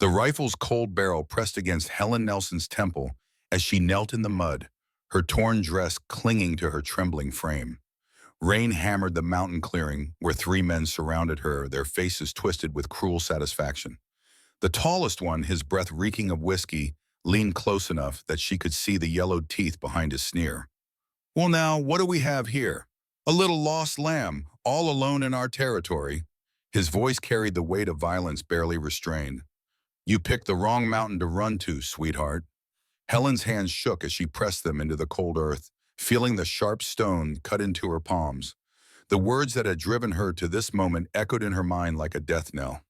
The rifle's cold barrel pressed against Helen Nelson's temple as she knelt in the mud, her torn dress clinging to her trembling frame. Rain hammered the mountain clearing where three men surrounded her, their faces twisted with cruel satisfaction. The tallest one, his breath reeking of whiskey, leaned close enough that she could see the yellowed teeth behind his sneer. Well now, what do we have here? A little lost lamb, all alone in our territory. His voice carried the weight of violence barely restrained. You picked the wrong mountain to run to, sweetheart. Helen's hands shook as she pressed them into the cold earth, feeling the sharp stone cut into her palms. The words that had driven her to this moment echoed in her mind like a death knell.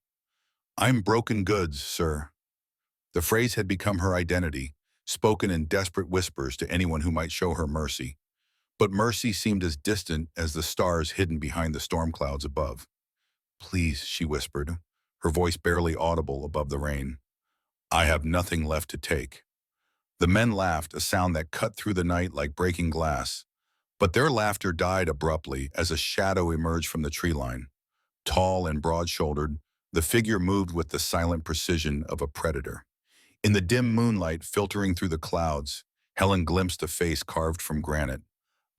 I'm broken goods, sir. The phrase had become her identity, spoken in desperate whispers to anyone who might show her mercy. But mercy seemed as distant as the stars hidden behind the storm clouds above. Please, she whispered, her voice barely audible above the rain. I have nothing left to take. The men laughed, a sound that cut through the night like breaking glass. But their laughter died abruptly as a shadow emerged from the tree line. Tall and broad-shouldered, the figure moved with the silent precision of a predator. In the dim moonlight filtering through the clouds, Helen glimpsed a face carved from granite,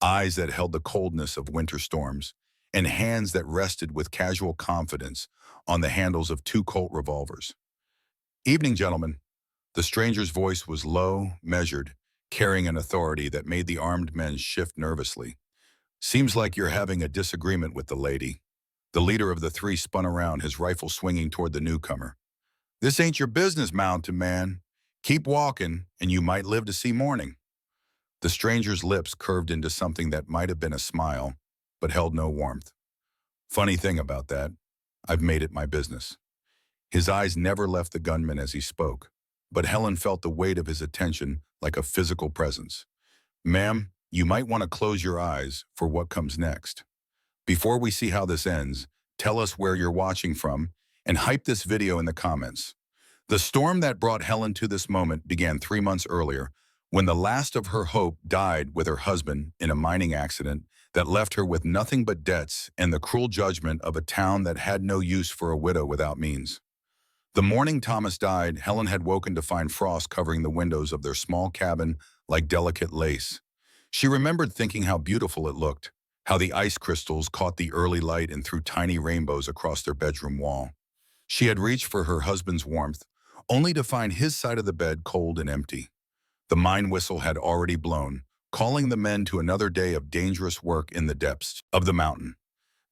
eyes that held the coldness of winter storms, and hands that rested with casual confidence on the handles of two Colt revolvers. Evening, gentlemen. The stranger's voice was low, measured, carrying an authority that made the armed men shift nervously. Seems like you're having a disagreement with the lady. The leader of the three spun around, his rifle swinging toward the newcomer. This ain't your business, mountain man. Keep walking, and you might live to see morning. The stranger's lips curved into something that might have been a smile, but held no warmth. Funny thing about that, I've made it my business. His eyes never left the gunman as he spoke, but Helen felt the weight of his attention like a physical presence. Ma'am, you might want to close your eyes for what comes next. Before we see how this ends, tell us where you're watching from and hype this video in the comments. The storm that brought Helen to this moment began 3 months earlier when the last of her hope died with her husband in a mining accident that left her with nothing but debts and the cruel judgment of a town that had no use for a widow without means. The morning Thomas died, Helen had woken to find frost covering the windows of their small cabin like delicate lace. She remembered thinking how beautiful it looked, how the ice crystals caught the early light and threw tiny rainbows across their bedroom wall. She had reached for her husband's warmth, only to find his side of the bed cold and empty. The mine whistle had already blown, calling the men to another day of dangerous work in the depths of the mountain.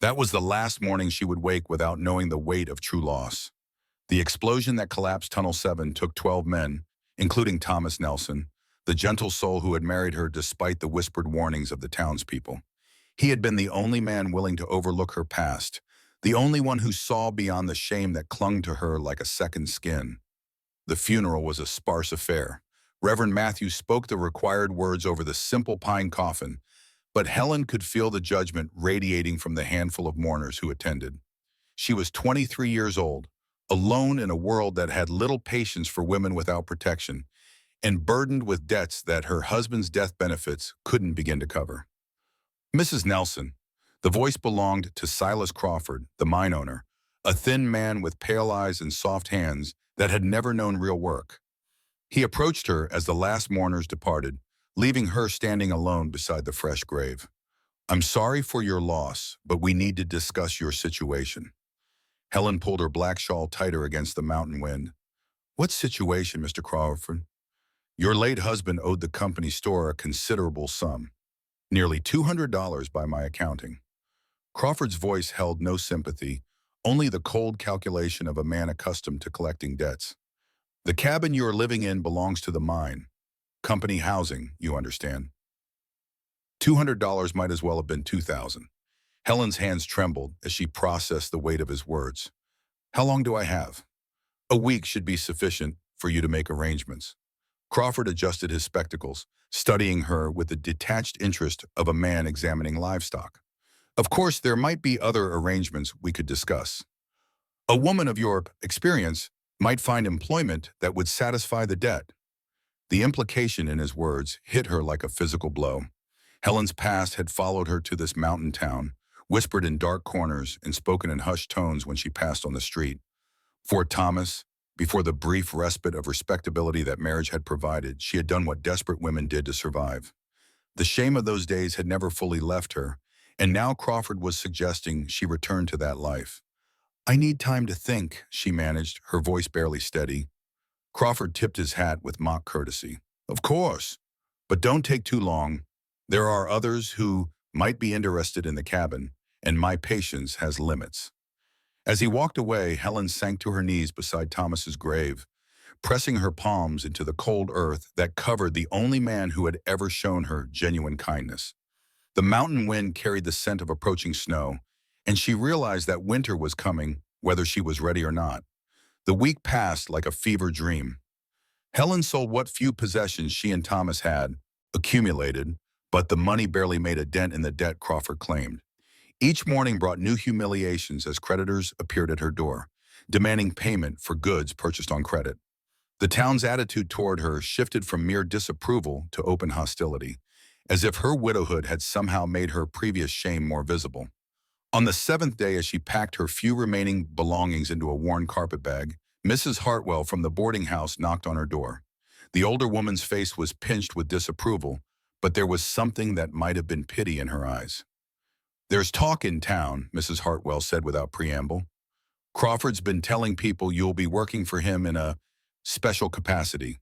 That was the last morning she would wake without knowing the weight of true loss. The explosion that collapsed Tunnel 7 took 12 men, including Thomas Nelson, the gentle soul who had married her despite the whispered warnings of the townspeople. He had been the only man willing to overlook her past, the only one who saw beyond the shame that clung to her like a second skin. The funeral was a sparse affair. Reverend Matthew spoke the required words over the simple pine coffin, but Helen could feel the judgment radiating from the handful of mourners who attended. She was 23 years old, alone in a world that had little patience for women without protection, and burdened with debts that her husband's death benefits couldn't begin to cover. Mrs. Nelson, the voice belonged to Silas Crawford, the mine owner, a thin man with pale eyes and soft hands that had never known real work. He approached her as the last mourners departed, leaving her standing alone beside the fresh grave. I'm sorry for your loss, but we need to discuss your situation. Helen pulled her black shawl tighter against the mountain wind. What situation, Mr. Crawford? Your late husband owed the company store a considerable sum, nearly $200 by my accounting. Crawford's voice held no sympathy, only the cold calculation of a man accustomed to collecting debts. The cabin you are living in belongs to the mine. Company housing, you understand. $200 might as well have been $2,000. Helen's hands trembled as she processed the weight of his words. How long do I have? A week should be sufficient for you to make arrangements. Crawford adjusted his spectacles, studying her with the detached interest of a man examining livestock. Of course, there might be other arrangements we could discuss. A woman of your experience might find employment that would satisfy the debt. The implication in his words hit her like a physical blow. Helen's past had followed her to this mountain town, whispered in dark corners and spoken in hushed tones when she passed on the street. Fort Thomas, Before the brief respite of respectability that marriage had provided, she had done what desperate women did to survive. The shame of those days had never fully left her, and now Crawford was suggesting she return to that life. "I need time to think," she managed, her voice barely steady. Crawford tipped his hat with mock courtesy. "Of course, but don't take too long. There are others who might be interested in the cabin, and my patience has limits." As he walked away, Helen sank to her knees beside Thomas's grave, pressing her palms into the cold earth that covered the only man who had ever shown her genuine kindness. The mountain wind carried the scent of approaching snow, and she realized that winter was coming, whether she was ready or not. The week passed like a fever dream. Helen sold what few possessions she and Thomas had accumulated, but the money barely made a dent in the debt Crawford claimed. Each morning brought new humiliations as creditors appeared at her door, demanding payment for goods purchased on credit. The town's attitude toward her shifted from mere disapproval to open hostility, as if her widowhood had somehow made her previous shame more visible. On the seventh day, as she packed her few remaining belongings into a worn carpet bag, Mrs. Hartwell from the boarding house knocked on her door. The older woman's face was pinched with disapproval, but there was something that might have been pity in her eyes. "There's talk in town," Mrs. Hartwell said without preamble. "Crawford's been telling people you'll be working for him in a special capacity.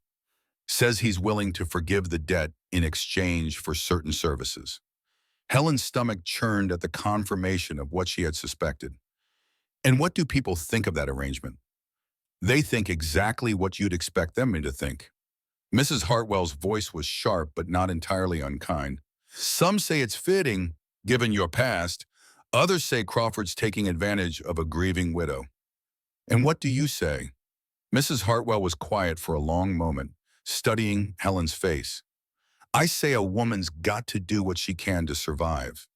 Says he's willing to forgive the debt in exchange for certain services." Helen's stomach churned at the confirmation of what she had suspected. And what do people think of that arrangement? They think exactly what you'd expect them to think. Mrs. Hartwell's voice was sharp but not entirely unkind. "Some say it's fitting, given your past. Others say Crawford's taking advantage of a grieving widow. And what do you say?" Mrs. Hartwell was quiet for a long moment, studying Helen's face. "I say a woman's got to do what she can to survive.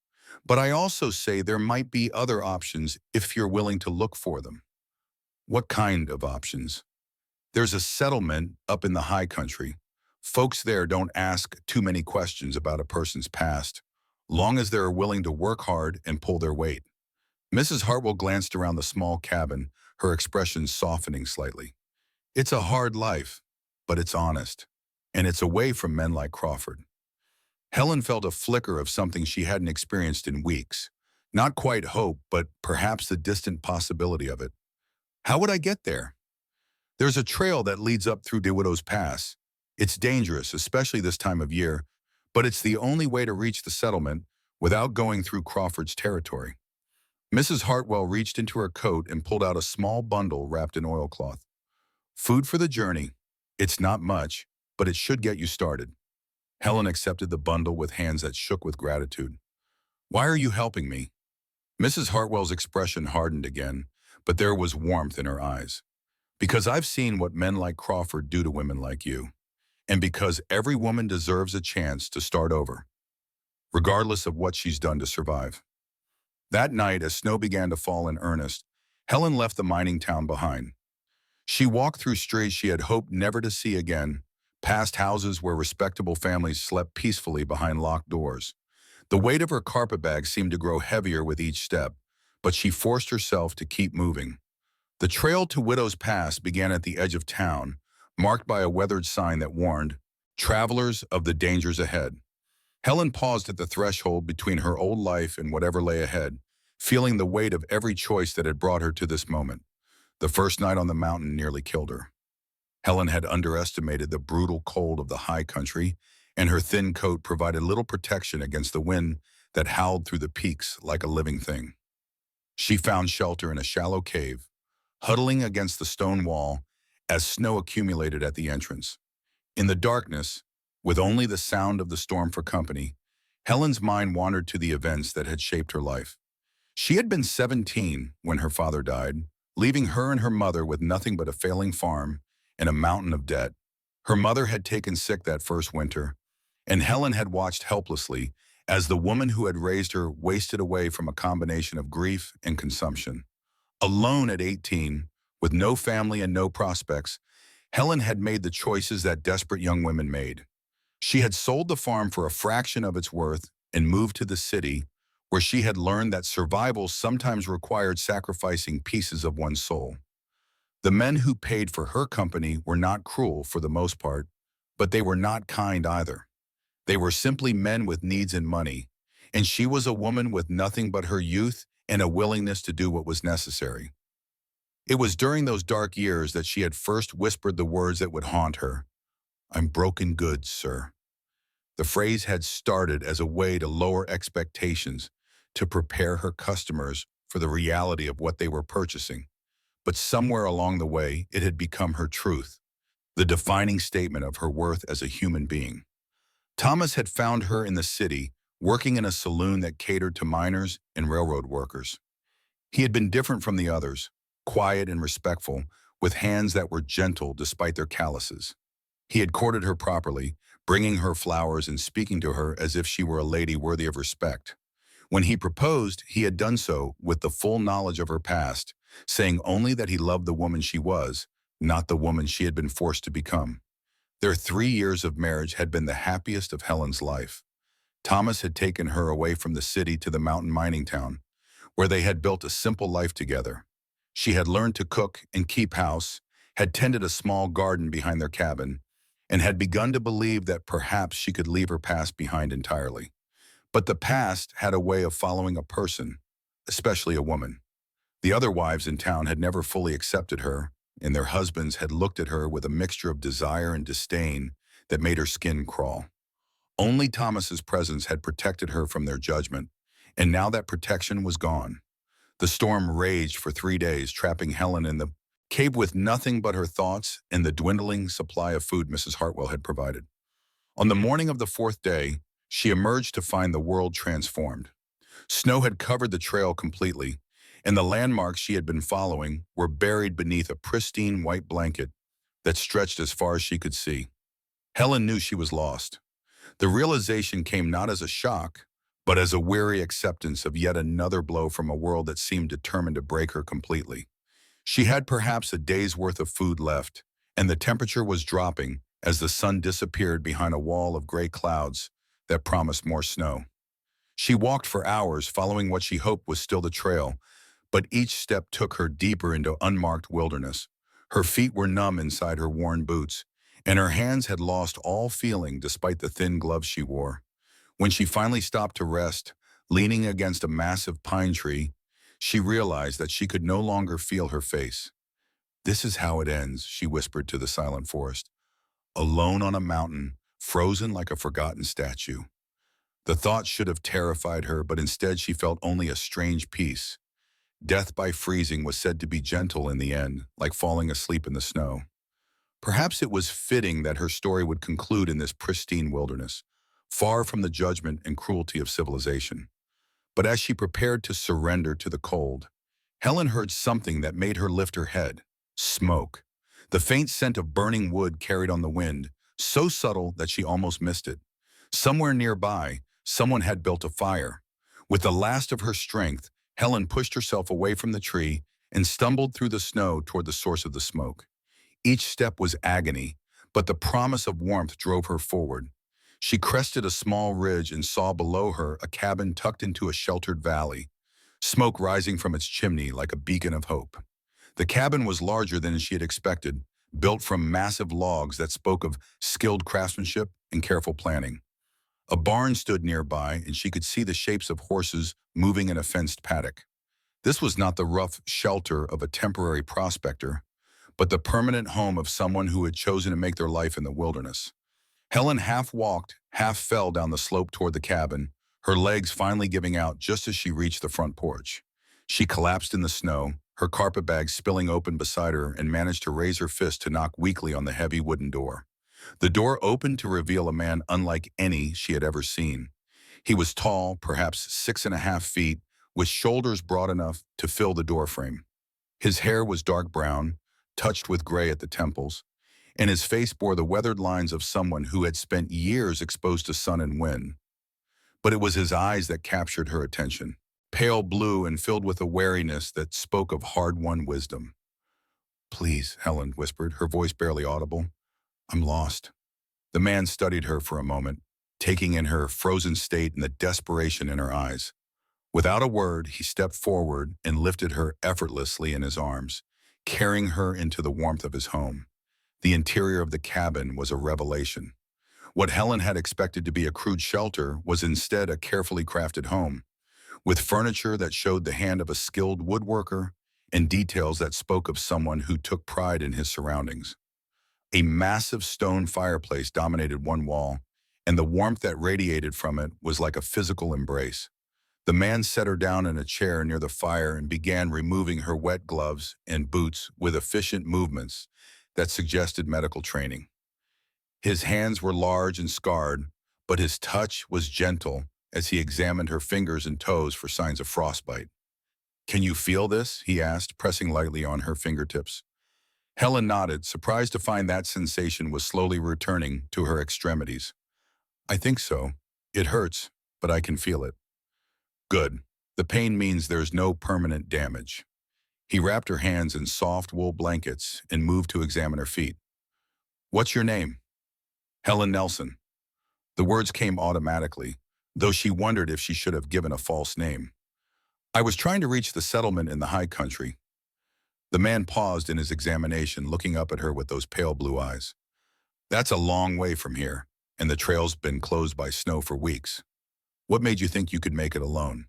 But I also say there might be other options if you're willing to look for them." "What kind of options?" "There's a settlement up in the high country. Folks there don't ask too many questions about a person's past, long as they're willing to work hard and pull their weight." Mrs. Hartwell glanced around the small cabin, her expression softening slightly. "It's a hard life, but it's honest, and it's away from men like Crawford." Helen felt a flicker of something she hadn't experienced in weeks. Not quite hope, but perhaps the distant possibility of it. "How would I get there?" "There's a trail that leads up through DeWittow's Pass. It's dangerous, especially this time of year, but it's the only way to reach the settlement without going through Crawford's territory." Mrs. Hartwell reached into her coat and pulled out a small bundle wrapped in oilcloth. "Food for the journey. It's not much, but it should get you started." Helen accepted the bundle with hands that shook with gratitude. "Why are you helping me?" Mrs. Hartwell's expression hardened again, but there was warmth in her eyes. "Because I've seen what men like Crawford do to women like you, and because every woman deserves a chance to start over, regardless of what she's done to survive." That night, as snow began to fall in earnest, Helen left the mining town behind. She walked through streets she had hoped never to see again, past houses where respectable families slept peacefully behind locked doors. The weight of her carpetbag seemed to grow heavier with each step, but she forced herself to keep moving. The trail to Widow's Pass began at the edge of town, marked by a weathered sign that warned travelers of the dangers ahead. Helen paused at the threshold between her old life and whatever lay ahead, feeling the weight of every choice that had brought her to this moment. The first night on the mountain nearly killed her. Helen had underestimated the brutal cold of the high country, and her thin coat provided little protection against the wind that howled through the peaks like a living thing. She found shelter in a shallow cave, huddling against the stone wall as snow accumulated at the entrance. In the darkness, with only the sound of the storm for company, Helen's mind wandered to the events that had shaped her life. She had been 17 when her father died, leaving her and her mother with nothing but a failing farm and a mountain of debt. Her mother had taken sick that first winter, and Helen had watched helplessly as the woman who had raised her wasted away from a combination of grief and consumption. Alone at 18, with no family and no prospects, Helen had made the choices that desperate young women made. She had sold the farm for a fraction of its worth and moved to the city, where she had learned that survival sometimes required sacrificing pieces of one's soul. The men who paid for her company were not cruel for the most part, but they were not kind either. They were simply men with needs and money, and she was a woman with nothing but her youth and a willingness to do what was necessary. It was during those dark years that she had first whispered the words that would haunt her. "I'm broken goods, sir." The phrase had started as a way to lower expectations, to prepare her customers for the reality of what they were purchasing. But somewhere along the way, it had become her truth, the defining statement of her worth as a human being. Thomas had found her in the city, working in a saloon that catered to miners and railroad workers. He had been different from the others, quiet and respectful, with hands that were gentle despite their calluses. He had courted her properly, bringing her flowers and speaking to her as if she were a lady worthy of respect. When he proposed, he had done so with the full knowledge of her past, saying only that he loved the woman she was, not the woman she had been forced to become. Their 3 years of marriage had been the happiest of Helen's life. Thomas had taken her away from the city to the mountain mining town, where they had built a simple life together. She had learned to cook and keep house, had tended a small garden behind their cabin, and had begun to believe that perhaps she could leave her past behind entirely. But the past had a way of following a person, especially a woman. The other wives in town had never fully accepted her, and their husbands had looked at her with a mixture of desire and disdain that made her skin crawl. Only Thomas's presence had protected her from their judgment, and now that protection was gone. The storm raged for 3 days, trapping Helen in the cave with nothing but her thoughts and the dwindling supply of food Mrs. Hartwell had provided. On the morning of the fourth day, she emerged to find the world transformed. Snow had covered the trail completely, and the landmarks she had been following were buried beneath a pristine white blanket that stretched as far as she could see. Helen knew she was lost. The realization came not as a shock, but as a weary acceptance of yet another blow from a world that seemed determined to break her completely. She had perhaps a day's worth of food left, and the temperature was dropping as the sun disappeared behind a wall of gray clouds that promised more snow. She walked for hours following what she hoped was still the trail, but each step took her deeper into unmarked wilderness. Her feet were numb inside her worn boots, and her hands had lost all feeling despite the thin gloves she wore. When she finally stopped to rest, leaning against a massive pine tree, she realized that she could no longer feel her face. "This is how it ends," she whispered to the silent forest. "Alone on a mountain, frozen like a forgotten statue." The thought should have terrified her, but instead she felt only a strange peace. Death by freezing was said to be gentle in the end, like falling asleep in the snow. Perhaps it was fitting that her story would conclude in this pristine wilderness, far from the judgment and cruelty of civilization. But as she prepared to surrender to the cold, Helen heard something that made her lift her head. Smoke. The faint scent of burning wood carried on the wind, so subtle that she almost missed it. Somewhere nearby, someone had built a fire. With the last of her strength, Helen pushed herself away from the tree and stumbled through the snow toward the source of the smoke. Each step was agony, but the promise of warmth drove her forward. She crested a small ridge and saw below her a cabin tucked into a sheltered valley, smoke rising from its chimney like a beacon of hope. The cabin was larger than she had expected, built from massive logs that spoke of skilled craftsmanship and careful planning. A barn stood nearby, and she could see the shapes of horses moving in a fenced paddock. This was not the rough shelter of a temporary prospector, but the permanent home of someone who had chosen to make their life in the wilderness. Helen half walked, half fell down the slope toward the cabin, her legs finally giving out just as she reached the front porch. She collapsed in the snow, her carpet bag spilling open beside her, and managed to raise her fist to knock weakly on the heavy wooden door. The door opened to reveal a man unlike any she had ever seen. He was tall, perhaps 6.5 feet, with shoulders broad enough to fill the doorframe. His hair was dark brown, touched with gray at the temples, and his face bore the weathered lines of someone who had spent years exposed to sun and wind. But it was his eyes that captured her attention, pale blue and filled with a wariness that spoke of hard-won wisdom. "Please," Helen whispered, her voice barely audible. "I'm lost." The man studied her for a moment, taking in her frozen state and the desperation in her eyes. Without a word, he stepped forward and lifted her effortlessly in his arms, carrying her into the warmth of his home. The interior of the cabin was a revelation. What Helen had expected to be a crude shelter was instead a carefully crafted home, with furniture that showed the hand of a skilled woodworker and details that spoke of someone who took pride in his surroundings. A massive stone fireplace dominated one wall, and the warmth that radiated from it was like a physical embrace. The man set her down in a chair near the fire and began removing her wet gloves and boots with efficient movements that suggested medical training. His hands were large and scarred, but his touch was gentle as he examined her fingers and toes for signs of frostbite. "Can you feel this?" he asked, pressing lightly on her fingertips. Helen nodded, surprised to find that sensation was slowly returning to her extremities. "I think so. It hurts, but I can feel it." "Good. The pain means there's no permanent damage." He wrapped her hands in soft wool blankets and moved to examine her feet. "What's your name?" "Helen Nelson." The words came automatically, though she wondered if she should have given a false name. "I was trying to reach the settlement in the high country." The man paused in his examination, looking up at her with those pale blue eyes. "That's a long way from here, and the trail's been closed by snow for weeks. What made you think you could make it alone?"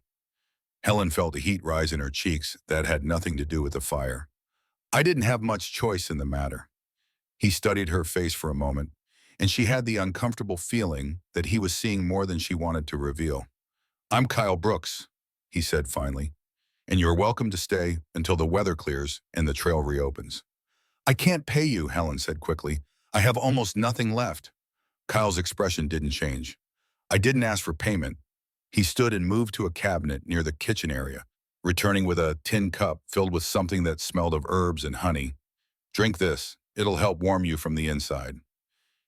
Helen felt a heat rise in her cheeks that had nothing to do with the fire. "I didn't have much choice in the matter." He studied her face for a moment, and she had the uncomfortable feeling that he was seeing more than she wanted to reveal. "I'm Kyle Brooks," he said finally, "and you're welcome to stay until the weather clears and the trail reopens." "I can't pay you," Helen said quickly. "I have almost nothing left." Kyle's expression didn't change. "I didn't ask for payment." He stood and moved to a cabinet near the kitchen area, returning with a tin cup filled with something that smelled of herbs and honey. "Drink this. It'll help warm you from the inside."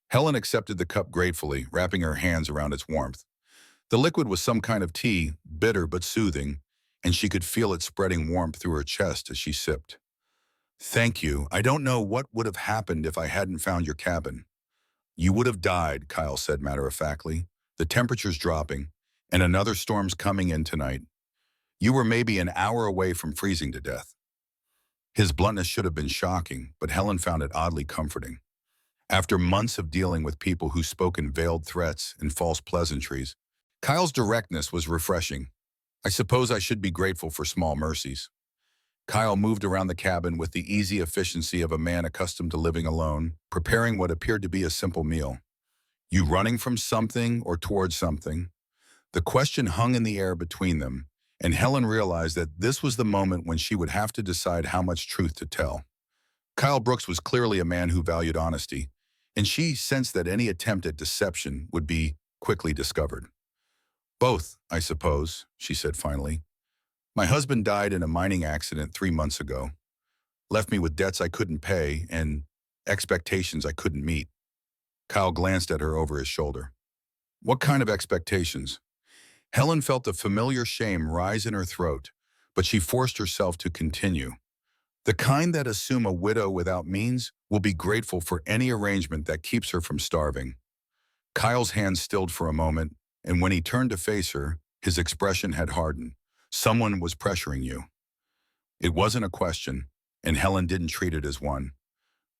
Helen accepted the cup gratefully, wrapping her hands around its warmth. The liquid was some kind of tea, bitter but soothing, and she could feel it spreading warmth through her chest as she sipped. "Thank you. I don't know what would have happened if I hadn't found your cabin." "You would have died," Kyle said matter-of-factly. "The temperature's dropping, and another storm's coming in tonight. You were maybe an hour away from freezing to death." His bluntness should have been shocking, but Helen found it oddly comforting. After months of dealing with people who spoke in veiled threats and false pleasantries, Kyle's directness was refreshing. "I suppose I should be grateful for small mercies." Kyle moved around the cabin with the easy efficiency of a man accustomed to living alone, preparing what appeared to be a simple meal. "You running from something or towards something?" The question hung in the air between them, and Helen realized that this was the moment when she would have to decide how much truth to tell. Kyle Brooks was clearly a man who valued honesty, and she sensed that any attempt at deception would be quickly discovered. "Both, I suppose," she said finally. "My husband died in a mining accident 3 months ago. Left me with debts I couldn't pay and expectations I couldn't meet." Kyle glanced at her over his shoulder. "What kind of expectations?" Helen felt a familiar shame rise in her throat, but she forced herself to continue. "The kind that assume a widow without means will be grateful for any arrangement that keeps her from starving." Kyle's hand stilled for a moment, and when he turned to face her, his expression had hardened. "Someone was pressuring you." It wasn't a question, and Helen didn't treat it as one.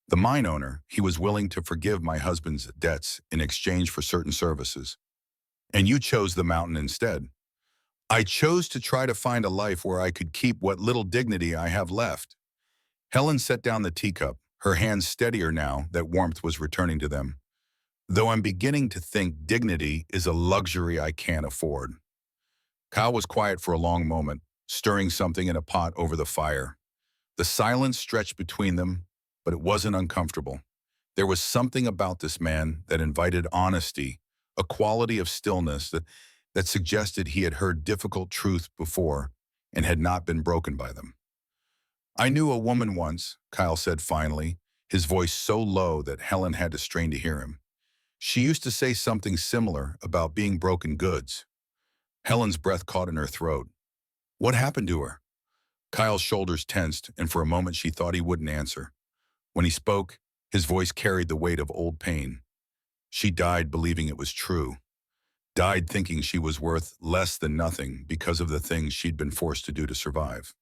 "The mine owner, he was willing to forgive my husband's debts in exchange for certain services. And you chose the mountain instead." "I chose to try to find a life where I could keep what little dignity I have left." Helen set down the teacup, her hands steadier now that warmth was returning to them. "Though I'm beginning to think dignity is a luxury I can't afford." Kyle was quiet for a long moment, stirring something in a pot over the fire. The silence stretched between them, but it wasn't uncomfortable. There was something about this man that invited honesty, a quality of stillness that suggested he had heard difficult truths before and had not been broken by them. "I knew a woman once," Kyle said finally, his voice so low that Helen had to strain to hear him. "She used to say something similar about being broken goods." Helen's breath caught in her throat. "What happened to her?" Kyle's shoulders tensed, and for a moment she thought he wouldn't answer. When he spoke, his voice carried the weight of old pain. "She died believing it was true. Died thinking she was worth less than nothing because of the things she'd been forced to do to survive."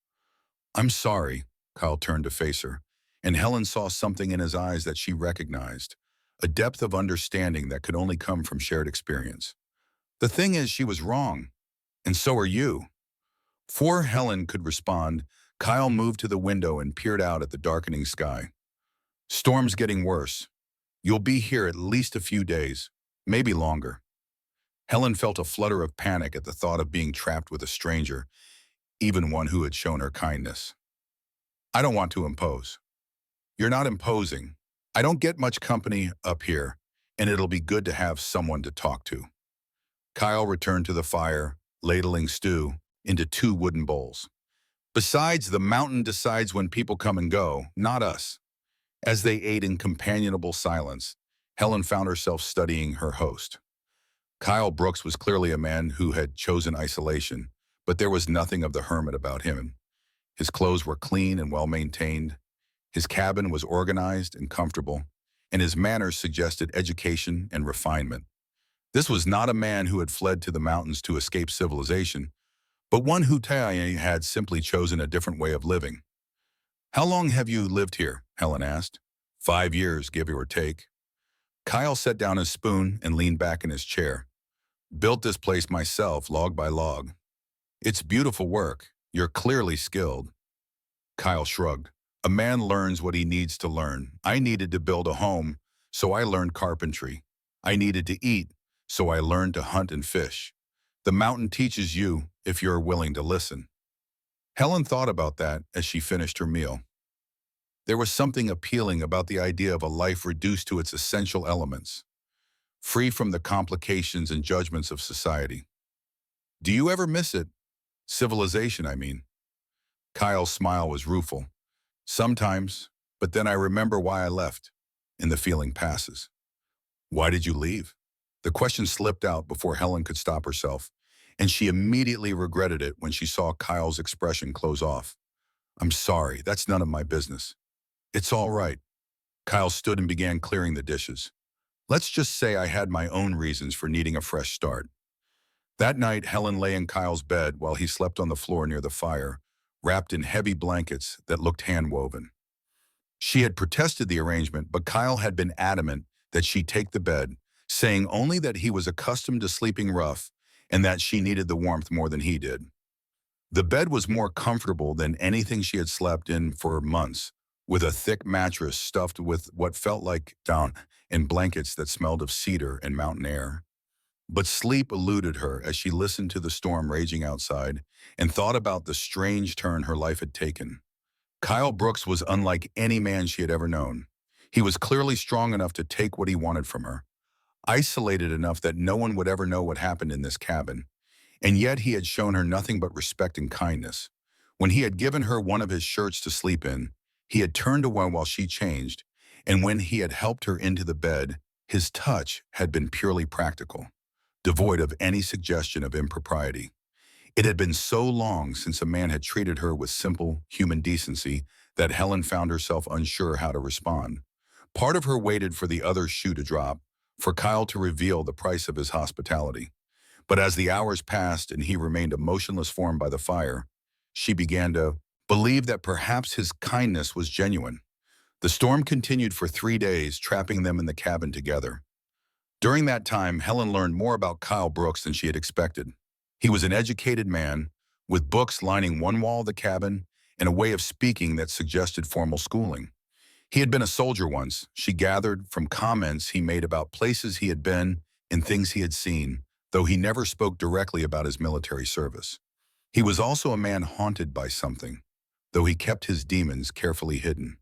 "I'm sorry." Kyle turned to face her, and Helen saw something in his eyes that she recognized, a depth of understanding that could only come from shared experience. The thing is, she was wrong, and so are you. Before Helen could respond, Kyle moved to the window and peered out at the darkening sky. Storm's getting worse. You'll be here at least a few days, maybe longer. Helen felt a flutter of panic at the thought of being trapped with a stranger, even one who had shown her kindness. I don't want to impose. You're not imposing. I don't get much company up here, and it'll be good to have someone to talk to. Kyle returned to the fire, ladling stew into two wooden bowls. Besides, the mountain decides when people come and go, not us. As they ate in companionable silence, Helen found herself studying her host. Kyle Brooks was clearly a man who had chosen isolation, but there was nothing of the hermit about him. His clothes were clean and well-maintained. His cabin was organized and comfortable, and his manners suggested education and refinement. This was not a man who had fled to the mountains to escape civilization, but one who had simply chosen a different way of living. How long have you lived here? Helen asked. 5 years, give or take. Kyle set down his spoon and leaned back in his chair. Built this place myself, log by log. It's beautiful work. You're clearly skilled. Kyle shrugged. A man learns what he needs to learn. I needed to build a home, so I learned carpentry. I needed to eat, so I learned to hunt and fish. The mountain teaches you if you're willing to listen. Helen thought about that as she finished her meal. There was something appealing about the idea of a life reduced to its essential elements, free from the complications and judgments of society. Do you ever miss it? Civilization, I mean. Kyle's smile was rueful. Sometimes, but then I remember why I left, and the feeling passes. Why did you leave? The question slipped out before Helen could stop herself, and she immediately regretted it when she saw Kyle's expression close off. I'm sorry, that's none of my business. It's all right. Kyle stood and began clearing the dishes. Let's just say I had my own reasons for needing a fresh start. That night, Helen lay in Kyle's bed while he slept on the floor near the fire, wrapped in heavy blankets that looked hand-woven. She had protested the arrangement, but Kyle had been adamant that she take the bed, saying only that he was accustomed to sleeping rough and that she needed the warmth more than he did. The bed was more comfortable than anything she had slept in for months, with a thick mattress stuffed with what felt like down and blankets that smelled of cedar and mountain air. But sleep eluded her as she listened to the storm raging outside and thought about the strange turn her life had taken. Kyle Brooks was unlike any man she had ever known. He was clearly strong enough to take what he wanted from her, isolated enough that no one would ever know what happened in this cabin, and yet he had shown her nothing but respect and kindness. When he had given her one of his shirts to sleep in, he had turned away while she changed, and when he had helped her into the bed, his touch had been purely practical, devoid of any suggestion of impropriety. It had been so long since a man had treated her with simple human decency that Helen found herself unsure how to respond. Part of her waited for the other shoe to drop, for Kyle to reveal the price of his hospitality. But as the hours passed and he remained a motionless form by the fire, she began to believe that perhaps his kindness was genuine. The storm continued for 3 days, trapping them in the cabin together. During that time, Helen learned more about Kyle Brooks than she had expected. He was an educated man, with books lining one wall of the cabin and a way of speaking that suggested formal schooling. He had been a soldier once, she gathered from comments he made about places he had been and things he had seen, though he never spoke directly about his military service. He was also a man haunted by something, though he kept his demons carefully hidden.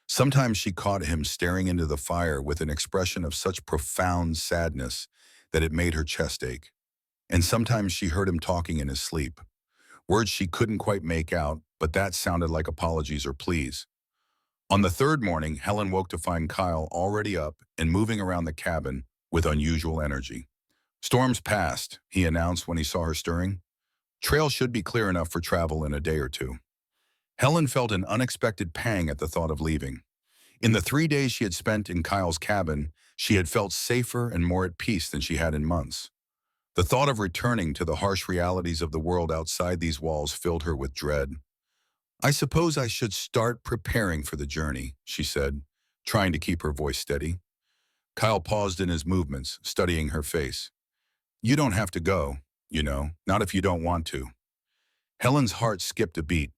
Sometimes she caught him staring into the fire with an expression of such profound sadness that it made her chest ache. And sometimes she heard him talking in his sleep, words she couldn't quite make out, but that sounded like apologies or pleas. On the third morning, Helen woke to find Kyle already up and moving around the cabin with unusual energy. Storm's passed, he announced when he saw her stirring. Trail should be clear enough for travel in a day or two. Helen felt an unexpected pang at the thought of leaving. In the 3 days she had spent in Kyle's cabin, she had felt safer and more at peace than she had in months. The thought of returning to the harsh realities of the world outside these walls filled her with dread. I suppose I should start preparing for the journey, she said, trying to keep her voice steady. Kyle paused in his movements, studying her face. You don't have to go, not if you don't want to. Helen's heart skipped a beat.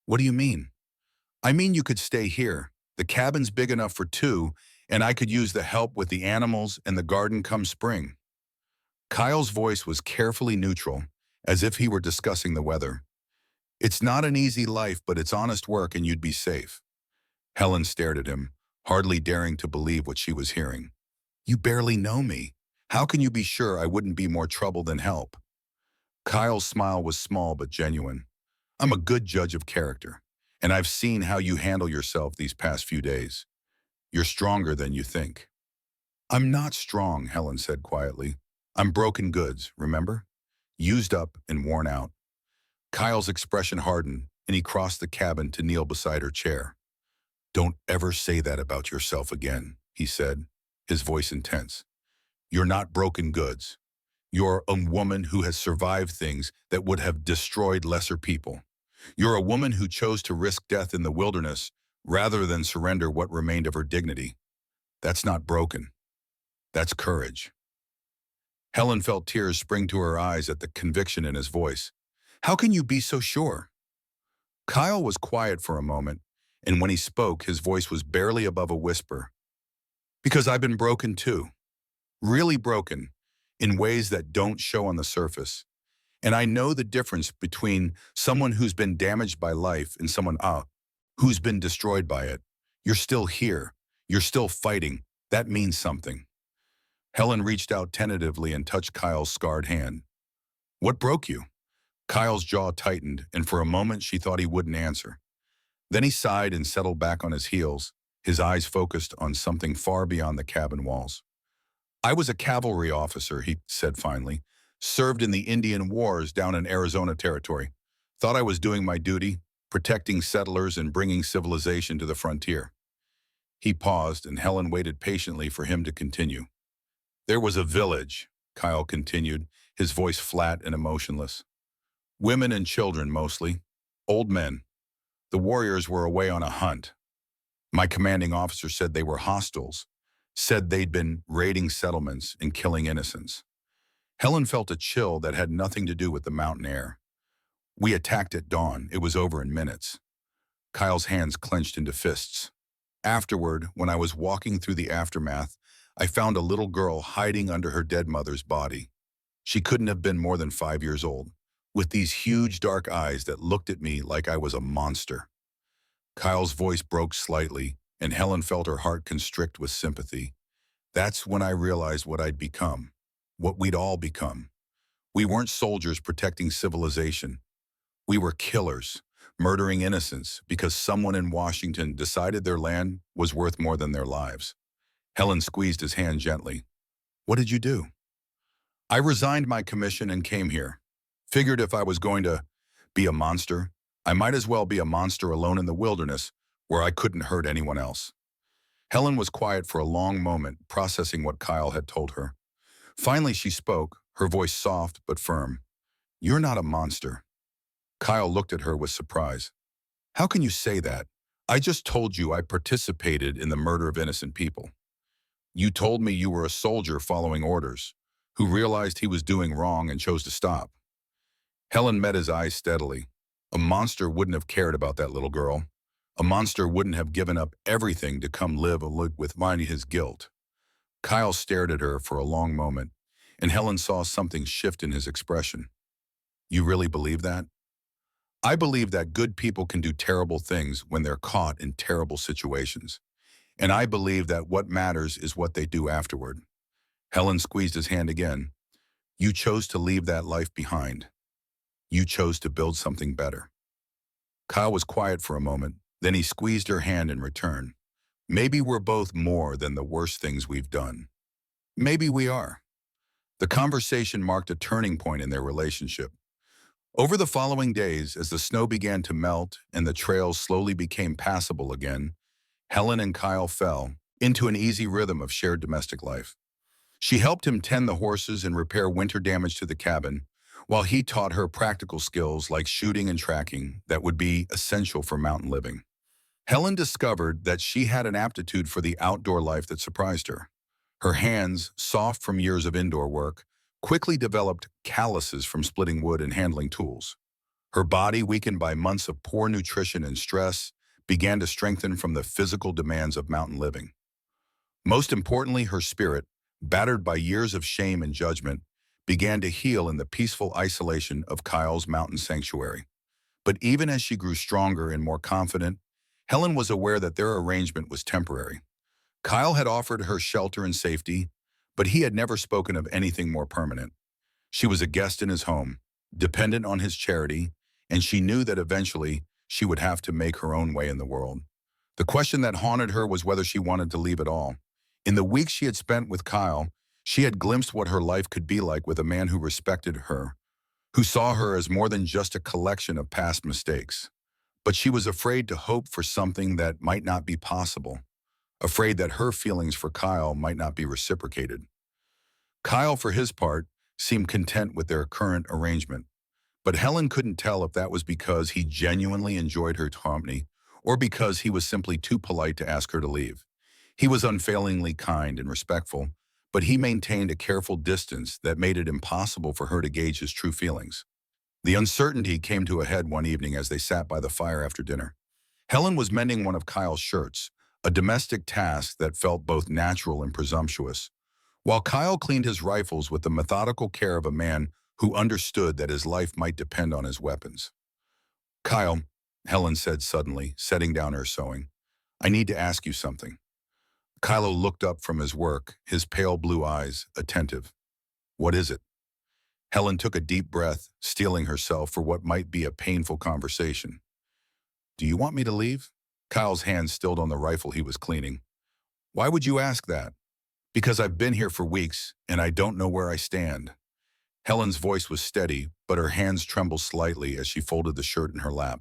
What do you mean? I mean you could stay here. The cabin's big enough for two, and I could use the help with the animals and the garden come spring. Kyle's voice was carefully neutral, as if he were discussing the weather. It's not an easy life, but it's honest work and you'd be safe. Helen stared at him, hardly daring to believe what she was hearing. You barely know me. How can you be sure I wouldn't be more trouble than help? Kyle's smile was small but genuine. I'm a good judge of character, and I've seen how you handle yourself these past few days. You're stronger than you think. I'm not strong, Helen said quietly. I'm broken goods, remember? Used up and worn out. Kyle's expression hardened, and he crossed the cabin to kneel beside her chair. Don't ever say that about yourself again, he said, his voice intense. You're not broken goods. You're a woman who has survived things that would have destroyed lesser people. You're a woman who chose to risk death in the wilderness rather than surrender what remained of her dignity. That's not broken. That's courage. Helen felt tears spring to her eyes at the conviction in his voice. How can you be so sure? Kyle was quiet for a moment, and when he spoke, his voice was barely above a whisper. Because I've been broken too. Really broken, in ways that don't show on the surface. And I know the difference between someone who's been damaged by life and someone who's been destroyed by it. You're still here. You're still fighting. That means something. Helen reached out tentatively and touched Kyle's scarred hand. What broke you? Kyle's jaw tightened, and for a moment she thought he wouldn't answer. Then he sighed and settled back on his heels, his eyes focused on something far beyond the cabin walls. I was a cavalry officer, he said finally. Served in the Indian Wars down in Arizona Territory. Thought I was doing my duty, protecting settlers and bringing civilization to the frontier. He paused, and Helen waited patiently for him to continue. There was a village, Kyle continued, his voice flat and emotionless. Women and children mostly. Old men. The warriors were away on a hunt. My commanding officer said they were hostiles, said they'd been raiding settlements and killing innocents. Helen felt a chill that had nothing to do with the mountain air. We attacked at dawn. It was over in minutes. Kyle's hands clenched into fists. Afterward, when I was walking through the aftermath, I found a little girl hiding under her dead mother's body. She couldn't have been more than 5 years old, with these huge dark eyes that looked at me like I was a monster. Kyle's voice broke slightly, and Helen felt her heart constrict with sympathy. That's when I realized what I'd become, what we'd all become. We weren't soldiers protecting civilization. We were killers, murdering innocents because someone in Washington decided their land was worth more than their lives. Helen squeezed his hand gently. What did you do? I resigned my commission and came here. Figured if I was going to be a monster, I might as well be a monster alone in the wilderness where I couldn't hurt anyone else. Helen was quiet for a long moment, processing what Kyle had told her. Finally, she spoke, her voice soft but firm. You're not a monster. Kyle looked at her with surprise. How can you say that? I just told you I participated in the murder of innocent people. You told me you were a soldier following orders, who realized he was doing wrong and chose to stop. Helen met his eyes steadily. A monster wouldn't have cared about that little girl. A monster wouldn't have given up everything to come live with minding his guilt. Kyle stared at her for a long moment, and Helen saw something shift in his expression. You really believe that? I believe that good people can do terrible things when they're caught in terrible situations. And I believe that what matters is what they do afterward. Helen squeezed his hand again. You chose to leave that life behind. You chose to build something better. Kyle was quiet for a moment, then he squeezed her hand in return. Maybe we're both more than the worst things we've done. Maybe we are. The conversation marked a turning point in their relationship. Over the following days, as the snow began to melt and the trails slowly became passable again, Helen and Kyle fell into an easy rhythm of shared domestic life. She helped him tend the horses and repair winter damage to the cabin, while he taught her practical skills like shooting and tracking that would be essential for mountain living. Helen discovered that she had an aptitude for the outdoor life that surprised her. Her hands, soft from years of indoor work, quickly developed calluses from splitting wood and handling tools. Her body, weakened by months of poor nutrition and stress, began to strengthen from the physical demands of mountain living. Most importantly, her spirit, battered by years of shame and judgment, began to heal in the peaceful isolation of Kyle's mountain sanctuary. But even as she grew stronger and more confident, Helen was aware that their arrangement was temporary. Kyle had offered her shelter and safety, but he had never spoken of anything more permanent. She was a guest in his home, dependent on his charity, and she knew that eventually she would have to make her own way in the world. The question that haunted her was whether she wanted to leave at all. In the weeks she had spent with Kyle, she had glimpsed what her life could be like with a man who respected her, who saw her as more than just a collection of past mistakes. But she was afraid to hope for something that might not be possible, afraid that her feelings for Kyle might not be reciprocated. Kyle, for his part, seemed content with their current arrangement, but Helen couldn't tell if that was because he genuinely enjoyed her company or because he was simply too polite to ask her to leave. He was unfailingly kind and respectful, but he maintained a careful distance that made it impossible for her to gauge his true feelings. The uncertainty came to a head one evening as they sat by the fire after dinner. Helen was mending one of Kyle's shirts, a domestic task that felt both natural and presumptuous, while Kyle cleaned his rifles with the methodical care of a man who understood that his life might depend on his weapons. "Kyle," Helen said suddenly, setting down her sewing, "I need to ask you something." Kyle looked up from his work, his pale blue eyes attentive. "What is it?" Helen took a deep breath, steeling herself for what might be a painful conversation. "Do you want me to leave?" Kyle's hand stilled on the rifle he was cleaning. "Why would you ask that?" "Because I've been here for weeks, and I don't know where I stand." Helen's voice was steady, but her hands trembled slightly as she folded the shirt in her lap.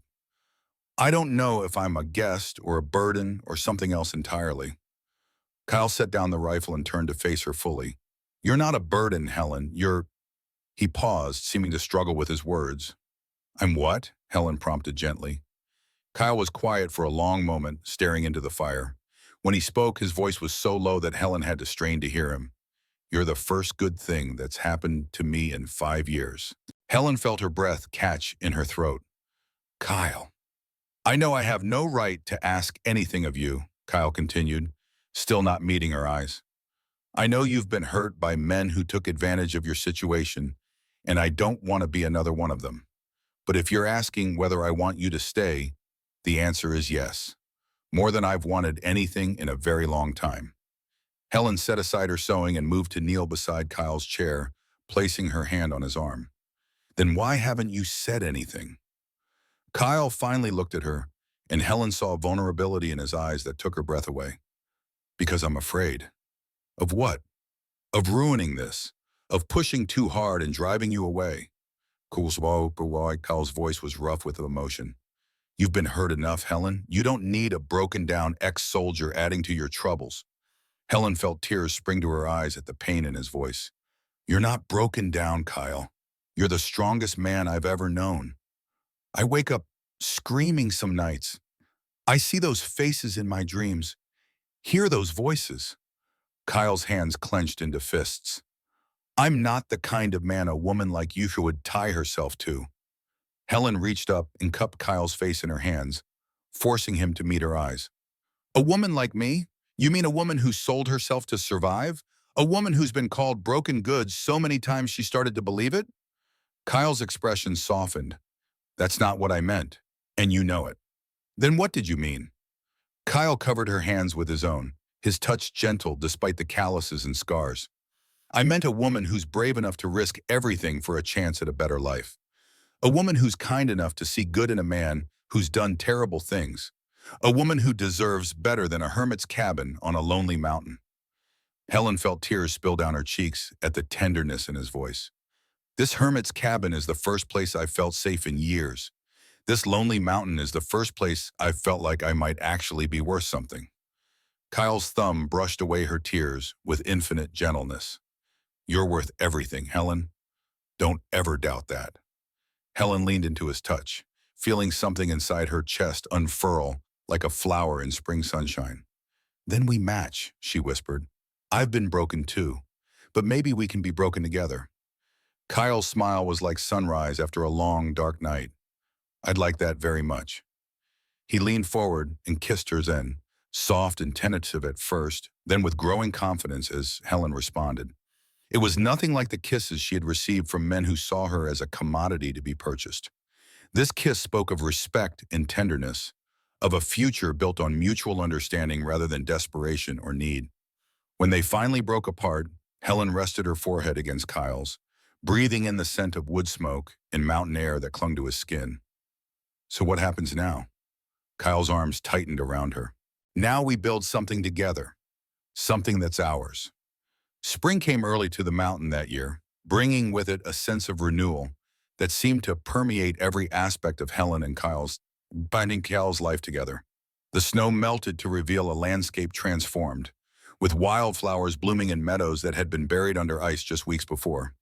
"I don't know if I'm a guest or a burden or something else entirely." Kyle set down the rifle and turned to face her fully. "You're not a burden, Helen. You're—" He paused, seeming to struggle with his words. "I'm what?" Helen prompted gently. Kyle was quiet for a long moment, staring into the fire. When he spoke, his voice was so low that Helen had to strain to hear him. "You're the first good thing that's happened to me in 5 years." Helen felt her breath catch in her throat. "Kyle." "I know I have no right to ask anything of you," Kyle continued, still not meeting her eyes. "I know you've been hurt by men who took advantage of your situation, and I don't want to be another one of them. But if you're asking whether I want you to stay, the answer is yes. More than I've wanted anything in a very long time." Helen set aside her sewing and moved to kneel beside Kyle's chair, placing her hand on his arm. "Then why haven't you said anything?" Kyle finally looked at her, and Helen saw vulnerability in his eyes that took her breath away. "Because I'm afraid." "Of what?" "Of ruining this. Of pushing too hard and driving you away." Kyle's voice was rough with emotion. "You've been hurt enough, Helen. You don't need a broken-down ex-soldier adding to your troubles." Helen felt tears spring to her eyes at the pain in his voice. "You're not broken down, Kyle. You're the strongest man I've ever known. I wake up screaming some nights. I see those faces in my dreams, hear those voices." Kyle's hands clenched into fists. "I'm not the kind of man a woman like you would tie herself to." Helen reached up and cupped Kyle's face in her hands, forcing him to meet her eyes. "A woman like me? You mean a woman who sold herself to survive? A woman who's been called broken goods so many times she started to believe it?" Kyle's expression softened. "That's not what I meant, and you know it." "Then what did you mean?" Kyle covered her hands with his own, his touch gentle despite the calluses and scars. "I meant a woman who's brave enough to risk everything for a chance at a better life. A woman who's kind enough to see good in a man who's done terrible things. A woman who deserves better than a hermit's cabin on a lonely mountain." Helen felt tears spill down her cheeks at the tenderness in his voice. "This hermit's cabin is the first place I've felt safe in years. This lonely mountain is the first place I've felt like I might actually be worth something." Kyle's thumb brushed away her tears with infinite gentleness. "You're worth everything, Helen. Don't ever doubt that. Helen leaned into his touch, feeling something inside her chest unfurl like a flower in spring sunshine. Then we match, she whispered. I've been broken too, but maybe we can be broken together. Kyle's smile was like sunrise after a long, dark night. I'd like that very much. He leaned forward and kissed her then, soft and tentative at first, then with growing confidence as Helen responded. It was nothing like the kisses she had received from men who saw her as a commodity to be purchased. This kiss spoke of respect and tenderness, of a future built on mutual understanding rather than desperation or need. When they finally broke apart, Helen rested her forehead against Kyle's, breathing in the scent of wood smoke and mountain air that clung to his skin. So what happens now? Kyle's arms tightened around her. Now we build something together, something that's ours. Spring came early to the mountain that year, bringing with it a sense of renewal that seemed to permeate every aspect of Helen and Kyle's, binding Kyle's life together. The snow melted to reveal a landscape transformed, with wildflowers blooming in meadows that had been buried under ice just weeks before.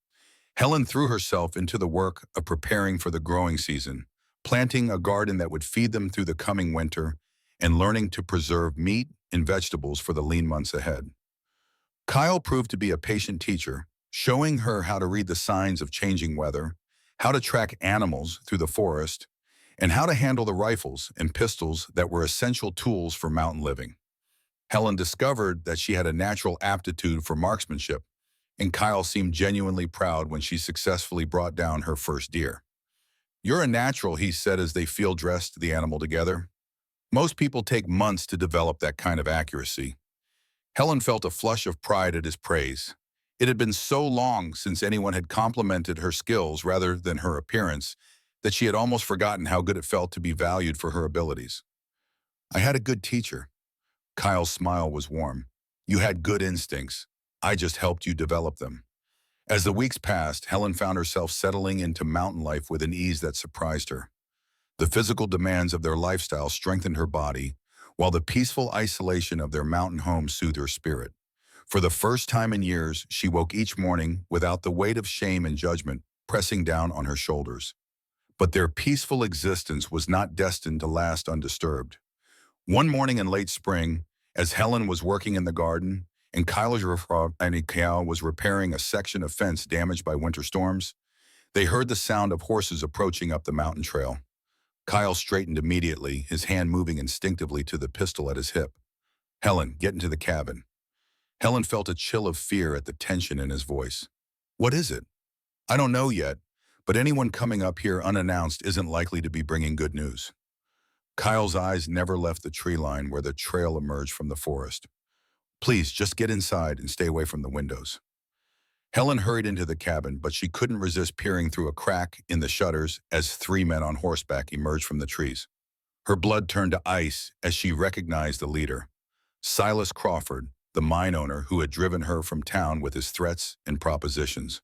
Helen threw herself into the work of preparing for the growing season, planting a garden that would feed them through the coming winter and learning to preserve meat and vegetables for the lean months ahead. Kyle proved to be a patient teacher, showing her how to read the signs of changing weather, how to track animals through the forest, and how to handle the rifles and pistols that were essential tools for mountain living. Helen discovered that she had a natural aptitude for marksmanship, and Kyle seemed genuinely proud when she successfully brought down her first deer. You're a natural, he said as they field-dressed the animal together. Most people take months to develop that kind of accuracy. Helen felt a flush of pride at his praise. It had been so long since anyone had complimented her skills rather than her appearance that she had almost forgotten how good it felt to be valued for her abilities. I had a good teacher. Kyle's smile was warm. You had good instincts. I just helped you develop them. As the weeks passed, Helen found herself settling into mountain life with an ease that surprised her. The physical demands of their lifestyle strengthened her body, while the peaceful isolation of their mountain home soothed her spirit. For the first time in years, she woke each morning without the weight of shame and judgment pressing down on her shoulders. But their peaceful existence was not destined to last undisturbed. One morning in late spring, as Helen was working in the garden, and Kyle was repairing a section of fence damaged by winter storms, they heard the sound of horses approaching up the mountain trail. Kyle straightened immediately, his hand moving instinctively to the pistol at his hip. Helen, get into the cabin. Helen felt a chill of fear at the tension in his voice. What is it? I don't know yet, but anyone coming up here unannounced isn't likely to be bringing good news. Kyle's eyes never left the tree line where the trail emerged from the forest. Please, just get inside and stay away from the windows. Helen hurried into the cabin, but she couldn't resist peering through a crack in the shutters as three men on horseback emerged from the trees. Her blood turned to ice as she recognized the leader, Silas Crawford, the mine owner who had driven her from town with his threats and propositions.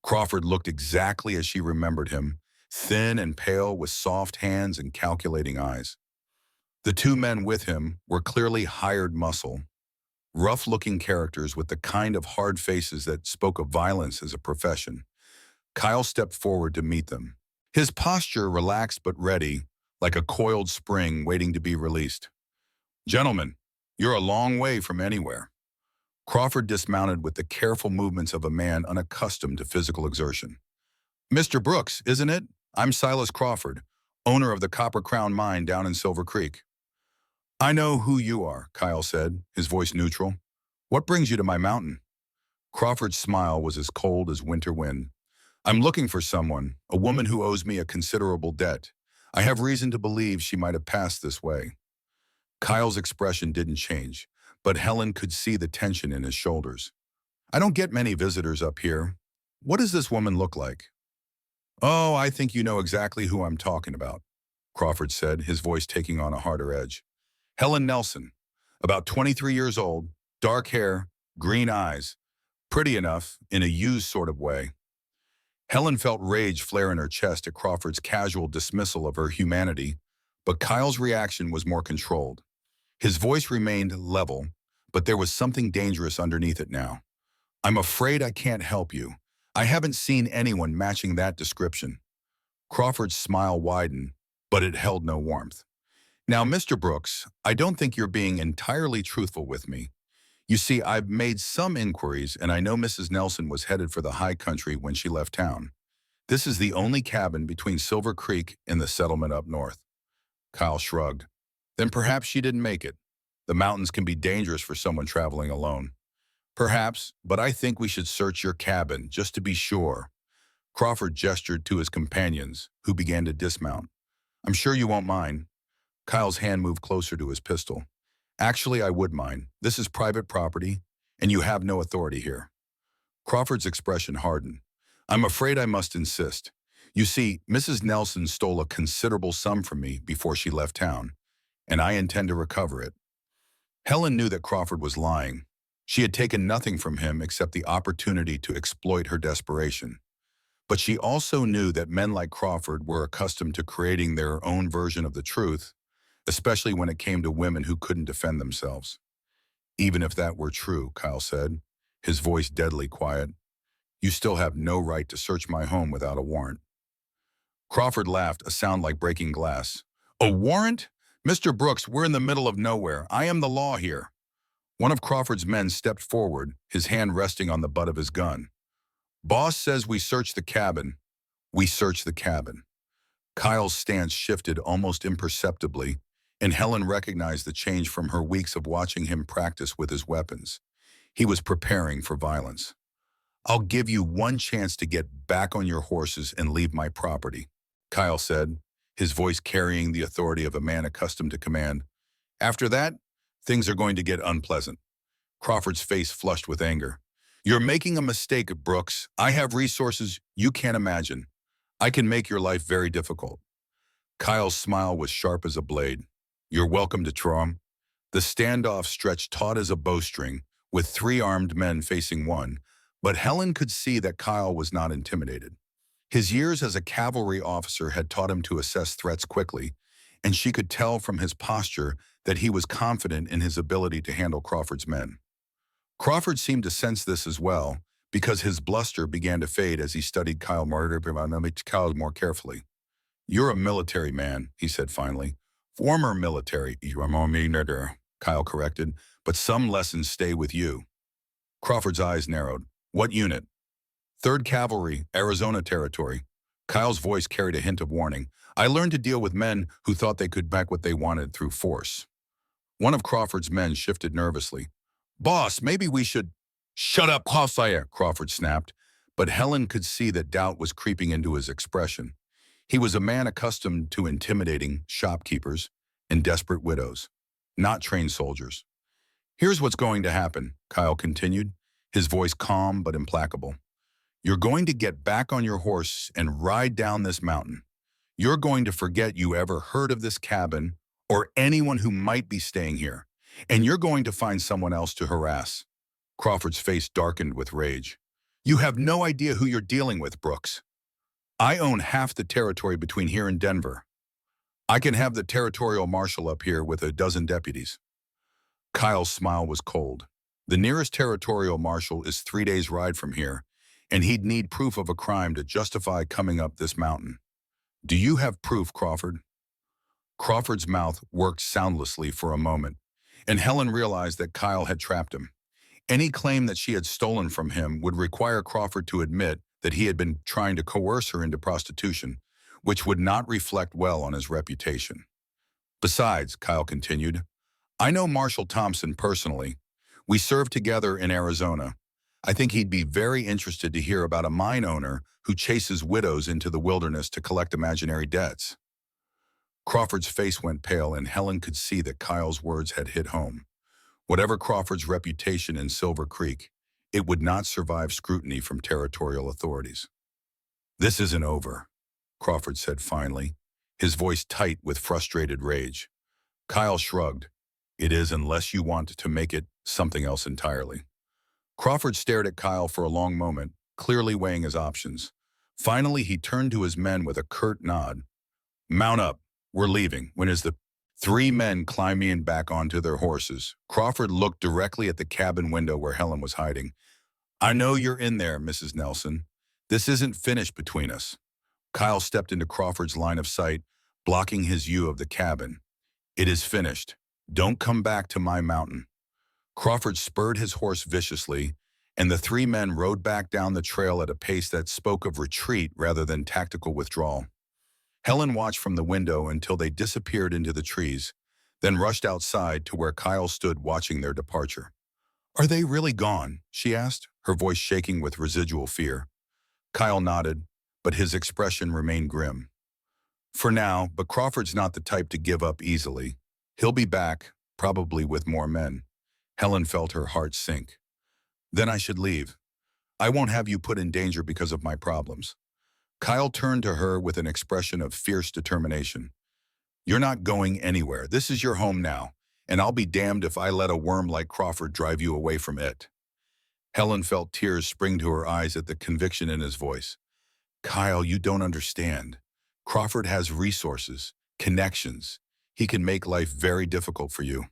Crawford looked exactly as she remembered him, thin and pale with soft hands and calculating eyes. The two men with him were clearly hired muscle, rough-looking characters with the kind of hard faces that spoke of violence as a profession. Kyle stepped forward to meet them, his posture relaxed but ready, like a coiled spring waiting to be released. Gentlemen, you're a long way from anywhere. Crawford dismounted with the careful movements of a man unaccustomed to physical exertion. Mr. Brooks, isn't it? I'm Silas Crawford, owner of the Copper Crown Mine down in Silver Creek. I know who you are, Kyle said, his voice neutral. What brings you to my mountain? Crawford's smile was as cold as winter wind. I'm looking for someone, a woman who owes me a considerable debt. I have reason to believe she might have passed this way. Kyle's expression didn't change, but Helen could see the tension in his shoulders. I don't get many visitors up here. What does this woman look like? Oh, I think you know exactly who I'm talking about, Crawford said, his voice taking on a harder edge. Helen Nelson, about 23 years old, dark hair, green eyes, pretty enough in a used sort of way. Helen felt rage flare in her chest at Crawford's casual dismissal of her humanity, but Kyle's reaction was more controlled. His voice remained level, but there was something dangerous underneath it now. I'm afraid I can't help you. I haven't seen anyone matching that description. Crawford's smile widened, but it held no warmth. Now, Mr. Brooks, I don't think you're being entirely truthful with me. You see, I've made some inquiries, and I know Mrs. Nelson was headed for the high country when she left town. This is the only cabin between Silver Creek and the settlement up north. Kyle shrugged. Then perhaps she didn't make it. The mountains can be dangerous for someone traveling alone. Perhaps, but I think we should search your cabin, just to be sure. Crawford gestured to his companions, who began to dismount. I'm sure you won't mind. Kyle's hand moved closer to his pistol. Actually, I would mind. This is private property, and you have no authority here. Crawford's expression hardened. I'm afraid I must insist. You see, Mrs. Nelson stole a considerable sum from me before she left town, and I intend to recover it. Helen knew that Crawford was lying. She had taken nothing from him except the opportunity to exploit her desperation. But she also knew that men like Crawford were accustomed to creating their own version of the truth, especially when it came to women who couldn't defend themselves. Even if that were true, Kyle said, his voice deadly quiet, you still have no right to search my home without a warrant. Crawford laughed, a sound like breaking glass. A warrant? Mr. Brooks, we're in the middle of nowhere. I am the law here. One of Crawford's men stepped forward, his hand resting on the butt of his gun. Boss says we search the cabin. We search the cabin. Kyle's stance shifted almost imperceptibly, and Helen recognized the change from her weeks of watching him practice with his weapons. He was preparing for violence. I'll give you one chance to get back on your horses and leave my property, Kyle said, his voice carrying the authority of a man accustomed to command. After that, things are going to get unpleasant. Crawford's face flushed with anger. You're making a mistake, Brooks. I have resources you can't imagine. I can make your life very difficult. Kyle's smile was sharp as a blade. You're welcome to Trom. The standoff stretched taut as a bowstring, with 3 armed men facing one, but Helen could see that Kyle was not intimidated. His years as a cavalry officer had taught him to assess threats quickly, and she could tell from his posture that he was confident in his ability to handle Crawford's men. Crawford seemed to sense this as well, because his bluster began to fade as he studied Kyle more carefully. You're a military man, he said finally. Former military, Kyle corrected, but some lessons stay with you. Crawford's eyes narrowed. What unit? 3rd Cavalry, Arizona Territory. Kyle's voice carried a hint of warning. I learned to deal with men who thought they could back what they wanted through force. One of Crawford's men shifted nervously. Boss, maybe we should— Shut up, Hofire, Crawford snapped, but Helen could see that doubt was creeping into his expression. He was a man accustomed to intimidating shopkeepers and desperate widows, not trained soldiers. Here's what's going to happen, Kyle continued, his voice calm but implacable. You're going to get back on your horse and ride down this mountain. You're going to forget you ever heard of this cabin or anyone who might be staying here, and you're going to find someone else to harass. Crawford's face darkened with rage. You have no idea who you're dealing with, Brooks. I own half the territory between here and Denver. I can have the territorial marshal up here with a dozen deputies. Kyle's smile was cold. The nearest territorial marshal is 3 days' ride from here, and he'd need proof of a crime to justify coming up this mountain. Do you have proof, Crawford? Crawford's mouth worked soundlessly for a moment, and Helen realized that Kyle had trapped him. Any claim that she had stolen from him would require Crawford to admit that he had been trying to coerce her into prostitution, which would not reflect well on his reputation. Besides, Kyle continued, I know Marshal Thompson personally. We served together in Arizona. I think he'd be very interested to hear about a mine owner who chases widows into the wilderness to collect imaginary debts. Crawford's face went pale, and Helen could see that Kyle's words had hit home. Whatever Crawford's reputation in Silver Creek, it would not survive scrutiny from territorial authorities. This isn't over, Crawford said finally, his voice tight with frustrated rage. Kyle shrugged. It is unless you want to make it something else entirely. Crawford stared at Kyle for a long moment, clearly weighing his options. Finally, he turned to his men with a curt nod. Mount up. We're leaving. When is the— 3 men climbing back onto their horses. Crawford looked directly at the cabin window where Helen was hiding. I know you're in there, Mrs. Nelson. This isn't finished between us. Kyle stepped into Crawford's line of sight, blocking his view of the cabin. It is finished. Don't come back to my mountain. Crawford spurred his horse viciously, and the three men rode back down the trail at a pace that spoke of retreat rather than tactical withdrawal. Helen watched from the window until they disappeared into the trees, then rushed outside to where Kyle stood watching their departure. Are they really gone? She asked, her voice shaking with residual fear. Kyle nodded, but his expression remained grim. For now, but Crawford's not the type to give up easily. He'll be back, probably with more men. Helen felt her heart sink. Then I should leave. I won't have you put in danger because of my problems. Kyle turned to her with an expression of fierce determination. You're not going anywhere. This is your home now, and I'll be damned if I let a worm like Crawford drive you away from it. Helen felt tears spring to her eyes at the conviction in his voice. Kyle, you don't understand. Crawford has resources, connections. He can make life very difficult for you.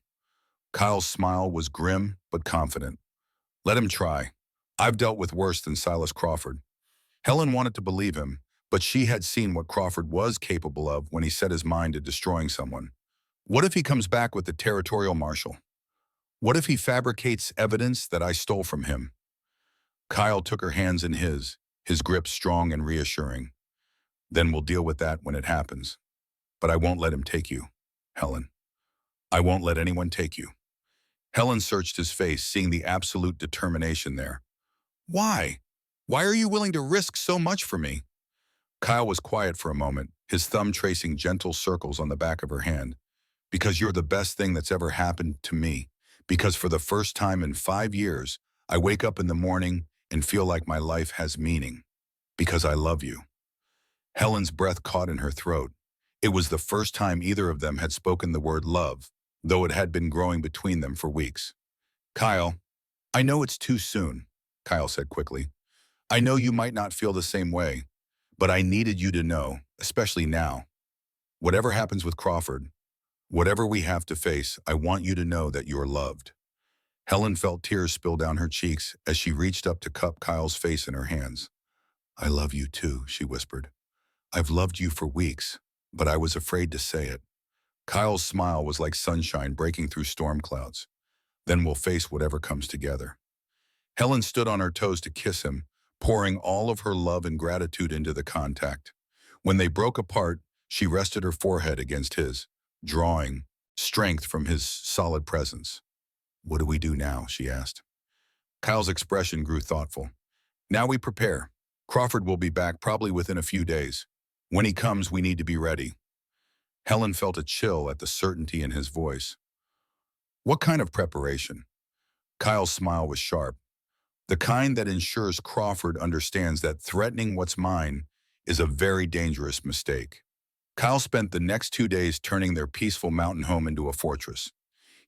Kyle's smile was grim but confident. Let him try. I've dealt with worse than Silas Crawford. Helen wanted to believe him, but she had seen what Crawford was capable of when he set his mind to destroying someone. What if he comes back with the territorial marshal? What if he fabricates evidence that I stole from him? Kyle took her hands in his grip strong and reassuring. Then we'll deal with that when it happens. But I won't let him take you, Helen. I won't let anyone take you. Helen searched his face, seeing the absolute determination there. Why? Why are you willing to risk so much for me? Kyle was quiet for a moment, his thumb tracing gentle circles on the back of her hand. Because you're the best thing that's ever happened to me. Because for the first time in 5 years, I wake up in the morning and feel like my life has meaning. Because I love you. Helen's breath caught in her throat. It was the first time either of them had spoken the word love, though it had been growing between them for weeks. Kyle, I know it's too soon, Kyle said quickly. I know you might not feel the same way, but I needed you to know, especially now. Whatever happens with Crawford, whatever we have to face, I want you to know that you're loved. Helen felt tears spill down her cheeks as she reached up to cup Kyle's face in her hands. I love you too, she whispered. I've loved you for weeks, but I was afraid to say it. Kyle's smile was like sunshine breaking through storm clouds. Then we'll face whatever comes together. Helen stood on her toes to kiss him, pouring all of her love and gratitude into the contact. When they broke apart, she rested her forehead against his, drawing strength from his solid presence. What do we do now? She asked. Kyle's expression grew thoughtful. Now we prepare. Crawford will be back probably within a few days. When he comes, we need to be ready. Helen felt a chill at the certainty in his voice. What kind of preparation? Kyle's smile was sharp. The kind that ensures Crawford understands that threatening what's mine is a very dangerous mistake. Kyle spent the next 2 days turning their peaceful mountain home into a fortress.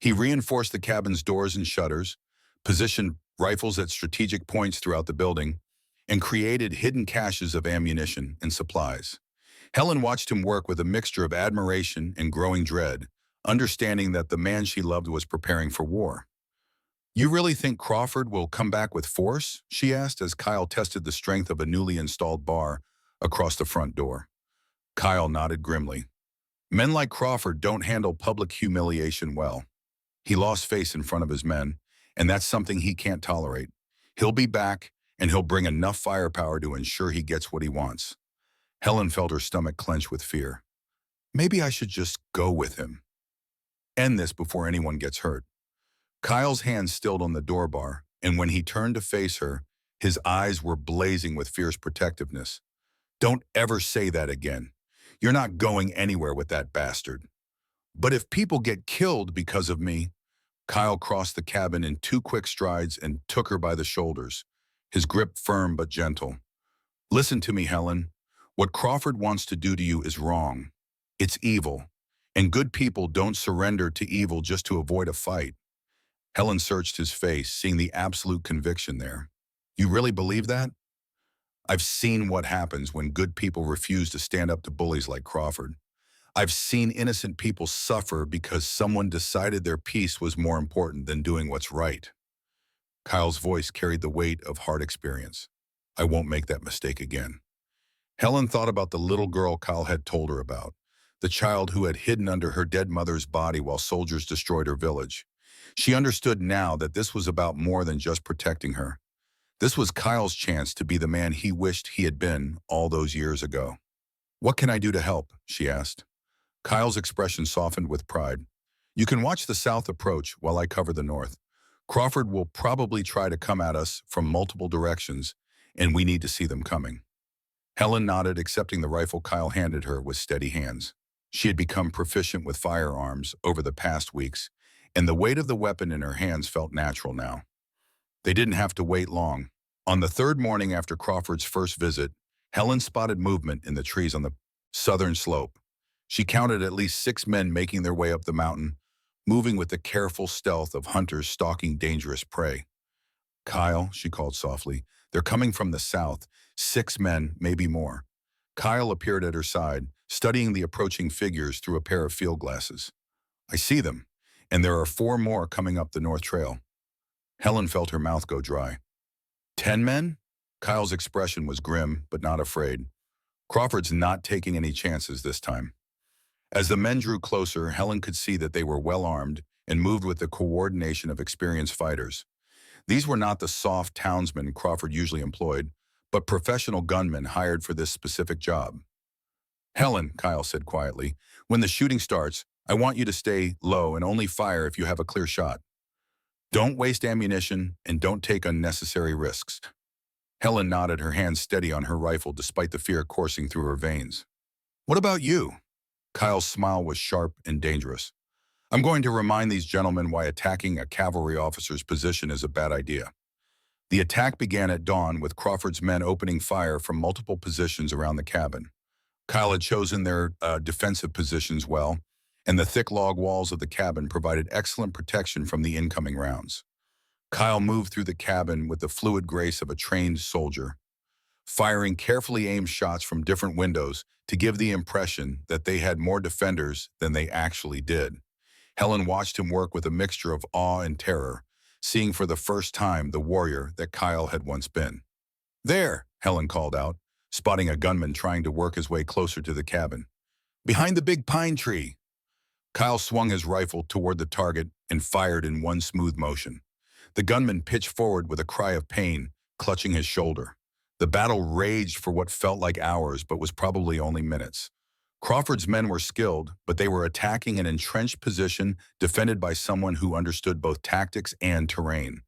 He reinforced the cabin's doors and shutters, positioned rifles at strategic points throughout the building, and created hidden caches of ammunition and supplies. Helen watched him work with a mixture of admiration and growing dread, understanding that the man she loved was preparing for war. You really think Crawford will come back with force? She asked as Kyle tested the strength of a newly installed bar across the front door. Kyle nodded grimly. Men like Crawford don't handle public humiliation well. He lost face in front of his men, and that's something he can't tolerate. He'll be back, and he'll bring enough firepower to ensure he gets what he wants. Helen felt her stomach clench with fear. Maybe I should just go with him. End this before anyone gets hurt. Kyle's hand stilled on the door bar, and when he turned to face her, his eyes were blazing with fierce protectiveness. Don't ever say that again. You're not going anywhere with that bastard. But if people get killed because of me, Kyle crossed the cabin in 2 quick strides and took her by the shoulders, his grip firm but gentle. Listen to me, Helen. What Crawford wants to do to you is wrong. It's evil, and good people don't surrender to evil just to avoid a fight. Helen searched his face, seeing the absolute conviction there. You really believe that? I've seen what happens when good people refuse to stand up to bullies like Crawford. I've seen innocent people suffer because someone decided their peace was more important than doing what's right. Kyle's voice carried the weight of hard experience. I won't make that mistake again. Helen thought about the little girl Kyle had told her about, the child who had hidden under her dead mother's body while soldiers destroyed her village. She understood now that this was about more than just protecting her. This was Kyle's chance to be the man he wished he had been all those years ago. "What can I do to help?" she asked. Kyle's expression softened with pride. "You can watch the south approach while I cover the north. Crawford will probably try to come at us from multiple directions, and we need to see them coming." Helen nodded, accepting the rifle Kyle handed her with steady hands. She had become proficient with firearms over the past weeks, and the weight of the weapon in her hands felt natural now. They didn't have to wait long. On the third morning after Crawford's first visit, Helen spotted movement in the trees on the southern slope. She counted at least 6 men making their way up the mountain, moving with the careful stealth of hunters stalking dangerous prey. "Kyle," she called softly, "they're coming from the south. 6 men, maybe more." Kyle appeared at her side, studying the approaching figures through a pair of field glasses. "I see them, and there are 4 more coming up the north trail." Helen felt her mouth go dry. 10 men? Kyle's expression was grim, but not afraid. "Crawford's not taking any chances this time." As the men drew closer, Helen could see that they were well armed and moved with the coordination of experienced fighters. These were not the soft townsmen Crawford usually employed, but professional gunmen hired for this specific job. "Helen," Kyle said quietly, "when the shooting starts, I want you to stay low and only fire if you have a clear shot. Don't waste ammunition and don't take unnecessary risks." Helen nodded, her hands steady on her rifle despite the fear coursing through her veins. "What about you?" Kyle's smile was sharp and dangerous. "I'm going to remind these gentlemen why attacking a cavalry officer's position is a bad idea." The attack began at dawn with Crawford's men opening fire from multiple positions around the cabin. Kyle had chosen their defensive positions well, and the thick log walls of the cabin provided excellent protection from the incoming rounds. Kyle moved through the cabin with the fluid grace of a trained soldier, firing carefully aimed shots from different windows to give the impression that they had more defenders than they actually did. Helen watched him work with a mixture of awe and terror, seeing for the first time the warrior that Kyle had once been. "There," Helen called out, spotting a gunman trying to work his way closer to the cabin. "Behind the big pine tree." Kyle swung his rifle toward the target and fired in one smooth motion. The gunman pitched forward with a cry of pain, clutching his shoulder. The battle raged for what felt like hours, but was probably only minutes. Crawford's men were skilled, but they were attacking an entrenched position defended by someone who understood both tactics and terrain.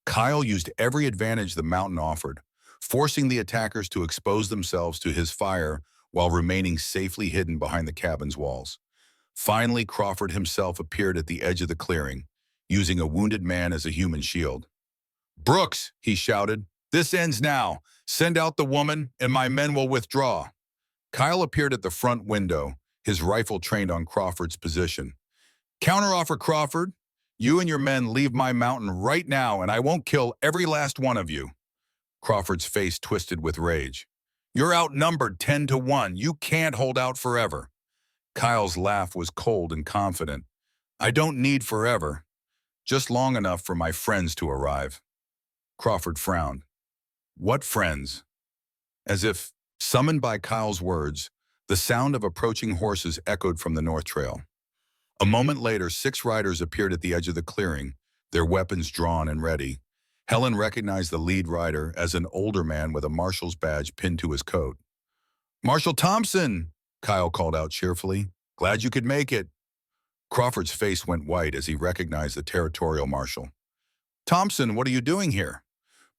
Kyle used every advantage the mountain offered, forcing the attackers to expose themselves to his fire while remaining safely hidden behind the cabin's walls. Finally, Crawford himself appeared at the edge of the clearing, using a wounded man as a human shield. "Brooks," he shouted, "this ends now. Send out the woman, and my men will withdraw." Kyle appeared at the front window, his rifle trained on Crawford's position. "Counteroffer, Crawford. You and your men leave my mountain right now, and I won't kill every last one of you." Crawford's face twisted with rage. "You're outnumbered 10-1. You can't hold out forever." Kyle's laugh was cold and confident. "I don't need forever. Just long enough for my friends to arrive." Crawford frowned. "What friends?" As if summoned by Kyle's words, the sound of approaching horses echoed from the north trail. A moment later, 6 riders appeared at the edge of the clearing, their weapons drawn and ready. Helen recognized the lead rider as an older man with a marshal's badge pinned to his coat. "Marshal Thompson!" Kyle called out cheerfully. "Glad you could make it." Crawford's face went white as he recognized the territorial marshal. "Thompson, what are you doing here?"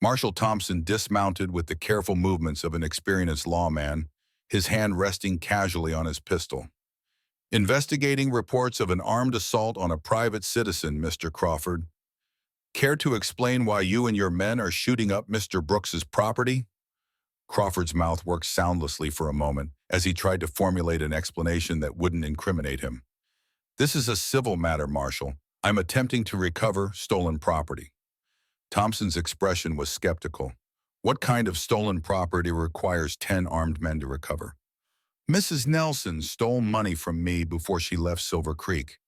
Marshal Thompson dismounted with the careful movements of an experienced lawman, his hand resting casually on his pistol. "Investigating reports of an armed assault on a private citizen, Mr. Crawford. Care to explain why you and your men are shooting up Mr. Brooks's property?" Crawford's mouth worked soundlessly for a moment as he tried to formulate an explanation that wouldn't incriminate him. "This is a civil matter, Marshal. I'm attempting to recover stolen property." Thompson's expression was skeptical. "What kind of stolen property requires 10 armed men to recover?" "Mrs. Nelson stole money from me before she left Silver Creek,"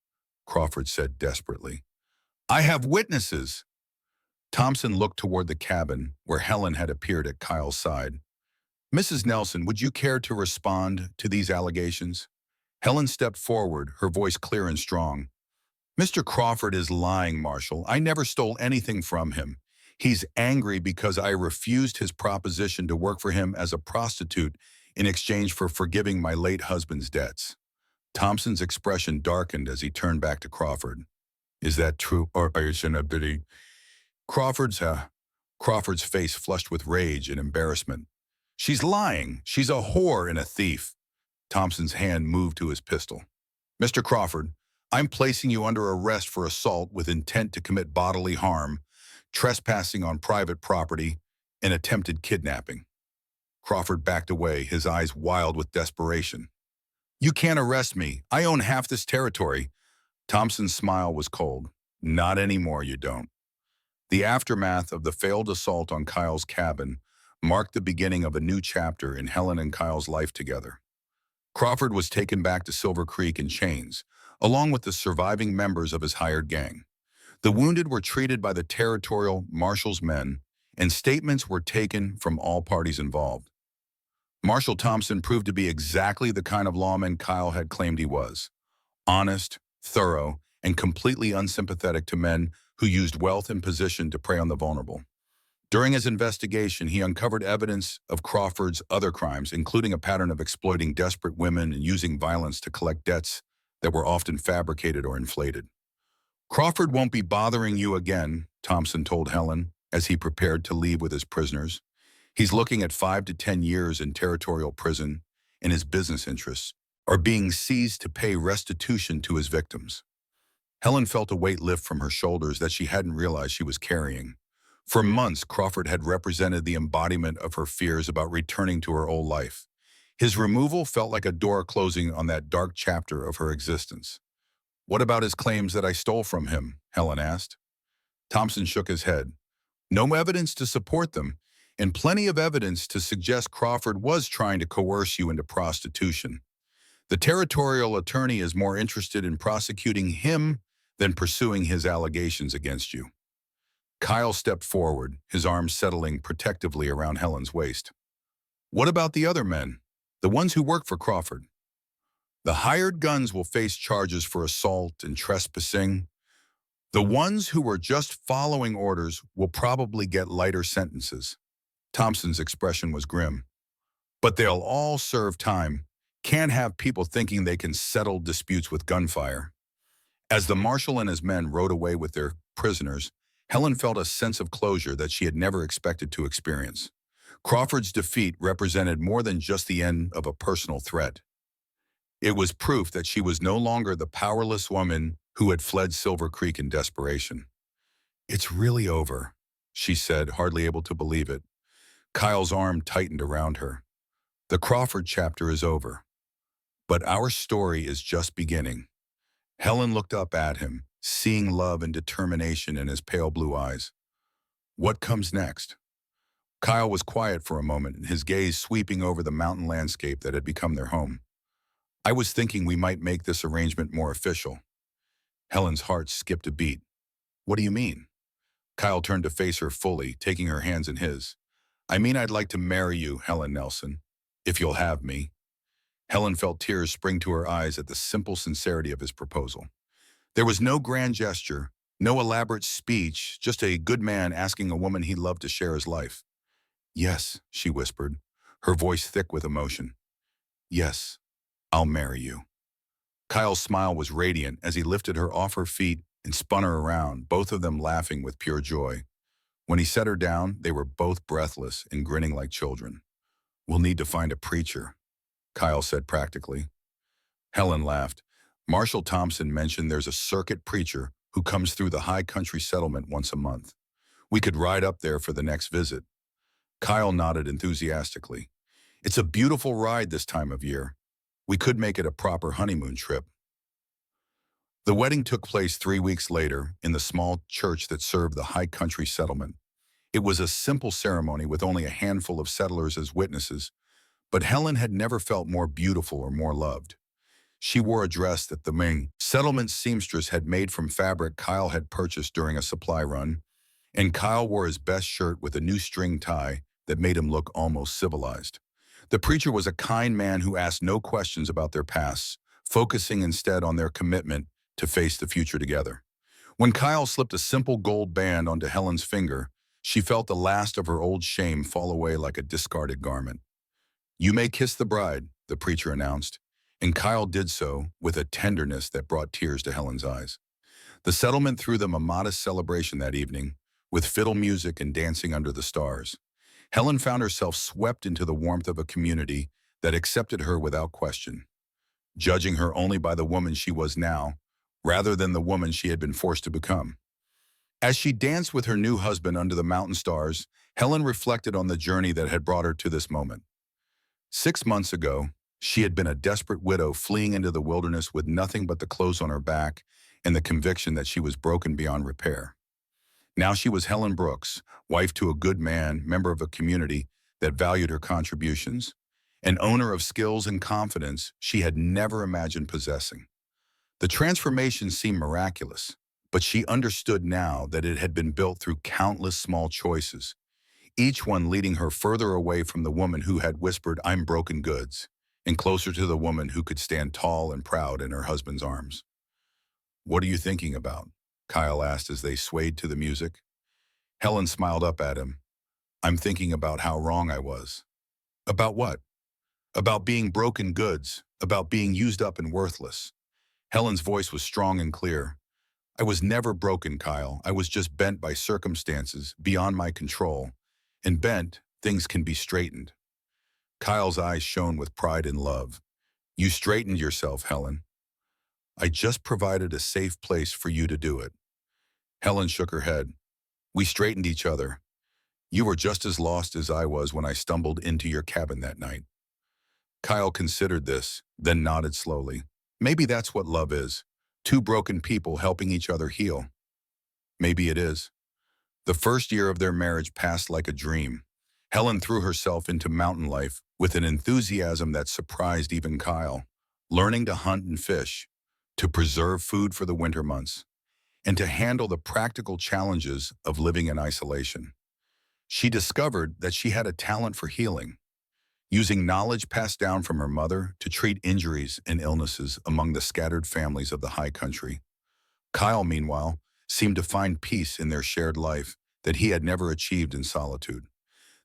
Crawford said desperately. "I have witnesses." Thompson looked toward the cabin where Helen had appeared at Kyle's side. Mrs. Nelson, would you care to respond to these allegations? Helen stepped forward, her voice clear and strong. Mr. Crawford is lying, Marshall. I never stole anything from him. He's angry because I refused his proposition to work for him as a prostitute in exchange for forgiving my late husband's debts. Thompson's expression darkened as he turned back to Crawford. Is that true, or are you saying that he... Crawford's face flushed with rage and embarrassment. She's lying. She's a whore and a thief. Thompson's hand moved to his pistol. Mr. Crawford, I'm placing you under arrest for assault with intent to commit bodily harm, trespassing on private property, and attempted kidnapping. Crawford backed away, his eyes wild with desperation. You can't arrest me. I own half this territory. Thompson's smile was cold. Not anymore, you don't. The aftermath of the failed assault on Kyle's cabin marked the beginning of a new chapter in Helen and Kyle's life together. Crawford was taken back to Silver Creek in chains, along with the surviving members of his hired gang. The wounded were treated by the territorial marshal's men, and statements were taken from all parties involved. Marshal Thompson proved to be exactly the kind of lawman Kyle had claimed he was. Honest, thorough, and completely unsympathetic to men who used wealth and position to prey on the vulnerable. During his investigation, he uncovered evidence of Crawford's other crimes, including a pattern of exploiting desperate women and using violence to collect debts that were often fabricated or inflated. Crawford won't be bothering you again, Thompson told Helen as he prepared to leave with his prisoners. He's looking at 5 to 10 years in territorial prison, and his business interests are being seized to pay restitution to his victims. Helen felt a weight lift from her shoulders that she hadn't realized she was carrying. For months, Crawford had represented the embodiment of her fears about returning to her old life. His removal felt like a door closing on that dark chapter of her existence. What about his claims that I stole from him? Helen asked. Thompson shook his head. No evidence to support them, and plenty of evidence to suggest Crawford was trying to coerce you into prostitution. The territorial attorney is more interested in prosecuting him than pursuing his allegations against you. Kyle stepped forward, his arms settling protectively around Helen's waist. What about the other men, the ones who work for Crawford? The hired guns will face charges for assault and trespassing. The ones who were just following orders will probably get lighter sentences. Thompson's expression was grim. But they'll all serve time. Can't have people thinking they can settle disputes with gunfire. As the marshal and his men rode away with their prisoners, Helen felt a sense of closure that she had never expected to experience. Crawford's defeat represented more than just the end of a personal threat. It was proof that she was no longer the powerless woman who had fled Silver Creek in desperation. It's really over, she said, hardly able to believe it. Kyle's arm tightened around her. The Crawford chapter is over. But our story is just beginning. Helen looked up at him, seeing love and determination in his pale blue eyes. What comes next? Kyle was quiet for a moment, his gaze sweeping over the mountain landscape that had become their home. I was thinking we might make this arrangement more official. Helen's heart skipped a beat. What do you mean? Kyle turned to face her fully, taking her hands in his. I mean, I'd like to marry you, Helen Nelson, if you'll have me. Helen felt tears spring to her eyes at the simple sincerity of his proposal. There was no grand gesture, no elaborate speech, just a good man asking a woman he loved to share his life. Yes, she whispered, her voice thick with emotion. Yes, I'll marry you. Kyle's smile was radiant as he lifted her off her feet and spun her around, both of them laughing with pure joy. When he set her down, they were both breathless and grinning like children. We'll need to find a preacher, Kyle said practically. Helen laughed. Marshal Thompson mentioned there's a circuit preacher who comes through the high country settlement once a month. We could ride up there for the next visit. Kyle nodded enthusiastically. It's a beautiful ride this time of year. We could make it a proper honeymoon trip. The wedding took place 3 weeks later in the small church that served the high country settlement. It was a simple ceremony with only a handful of settlers as witnesses, but Helen had never felt more beautiful or more loved. She wore a dress that the Ming settlement seamstress had made from fabric Kyle had purchased during a supply run, and Kyle wore his best shirt with a new string tie that made him look almost civilized. The preacher was a kind man who asked no questions about their pasts, focusing instead on their commitment to face the future together. When Kyle slipped a simple gold band onto Helen's finger, she felt the last of her old shame fall away like a discarded garment. "You may kiss the bride," the preacher announced, and Kyle did so with a tenderness that brought tears to Helen's eyes. The settlement threw them a modest celebration that evening, with fiddle music and dancing under the stars. Helen found herself swept into the warmth of a community that accepted her without question, judging her only by the woman she was now, rather than the woman she had been forced to become. As she danced with her new husband under the mountain stars, Helen reflected on the journey that had brought her to this moment. 6 months ago, she had been a desperate widow fleeing into the wilderness with nothing but the clothes on her back and the conviction that she was broken beyond repair. Now she was Helen Brooks, wife to a good man, member of a community that valued her contributions, an owner of skills and confidence she had never imagined possessing. The transformation seemed miraculous, but she understood now that it had been built through countless small choices, each one leading her further away from the woman who had whispered, "I'm broken goods," and closer to the woman who could stand tall and proud in her husband's arms. "What are you thinking about?" Kyle asked as they swayed to the music. Helen smiled up at him. "I'm thinking about how wrong I was." "About what?" "About being broken goods, about being used up and worthless." Helen's voice was strong and clear. "I was never broken, Kyle. I was just bent by circumstances beyond my control. And bent, things can be straightened." Kyle's eyes shone with pride and love. "You straightened yourself, Helen. I just provided a safe place for you to do it." Helen shook her head. "We straightened each other. You were just as lost as I was when I stumbled into your cabin that night." Kyle considered this, then nodded slowly. "Maybe that's what love is. Two broken people helping each other heal." "Maybe it is." The first year of their marriage passed like a dream. Helen threw herself into mountain life with an enthusiasm that surprised even Kyle, learning to hunt and fish, to preserve food for the winter months, and to handle the practical challenges of living in isolation. She discovered that she had a talent for healing, using knowledge passed down from her mother to treat injuries and illnesses among the scattered families of the high country. Kyle, meanwhile, seemed to find peace in their shared life that he had never achieved in solitude.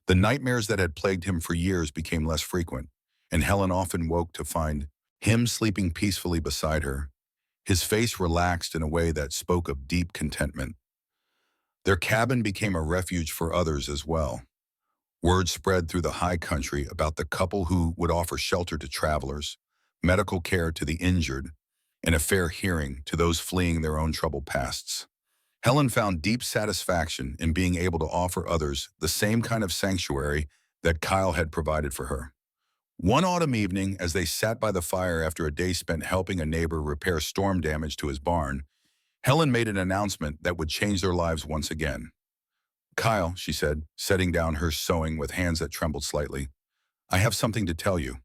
The nightmares that had plagued him for years became less frequent, and Helen often woke to find him sleeping peacefully beside her, his face relaxed in a way that spoke of deep contentment. Their cabin became a refuge for others as well. Word spread through the high country about the couple who would offer shelter to travelers, medical care to the injured, and a fair hearing to those fleeing their own troubled pasts. Helen found deep satisfaction in being able to offer others the same kind of sanctuary that Kyle had provided for her. One autumn evening, as they sat by the fire after a day spent helping a neighbor repair storm damage to his barn, Helen made an announcement that would change their lives once again. "Kyle," she said, setting down her sewing with hands that trembled slightly, "I have something to tell you."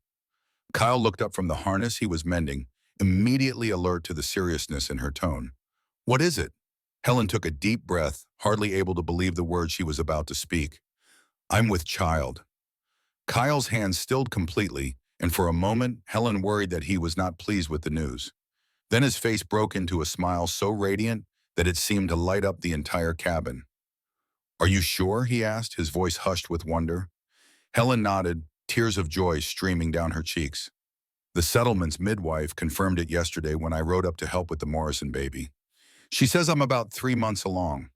Kyle looked up from the harness he was mending, immediately alert to the seriousness in her tone. "What is it?" Helen took a deep breath, hardly able to believe the words she was about to speak. "I'm with child." Kyle's hands stilled completely, and for a moment, Helen worried that he was not pleased with the news. Then his face broke into a smile so radiant that it seemed to light up the entire cabin. "Are you sure?" he asked, his voice hushed with wonder. Helen nodded, tears of joy streaming down her cheeks. "The settlement's midwife confirmed it yesterday when I rode up to help with the Morrison baby. She says I'm about 3 months along."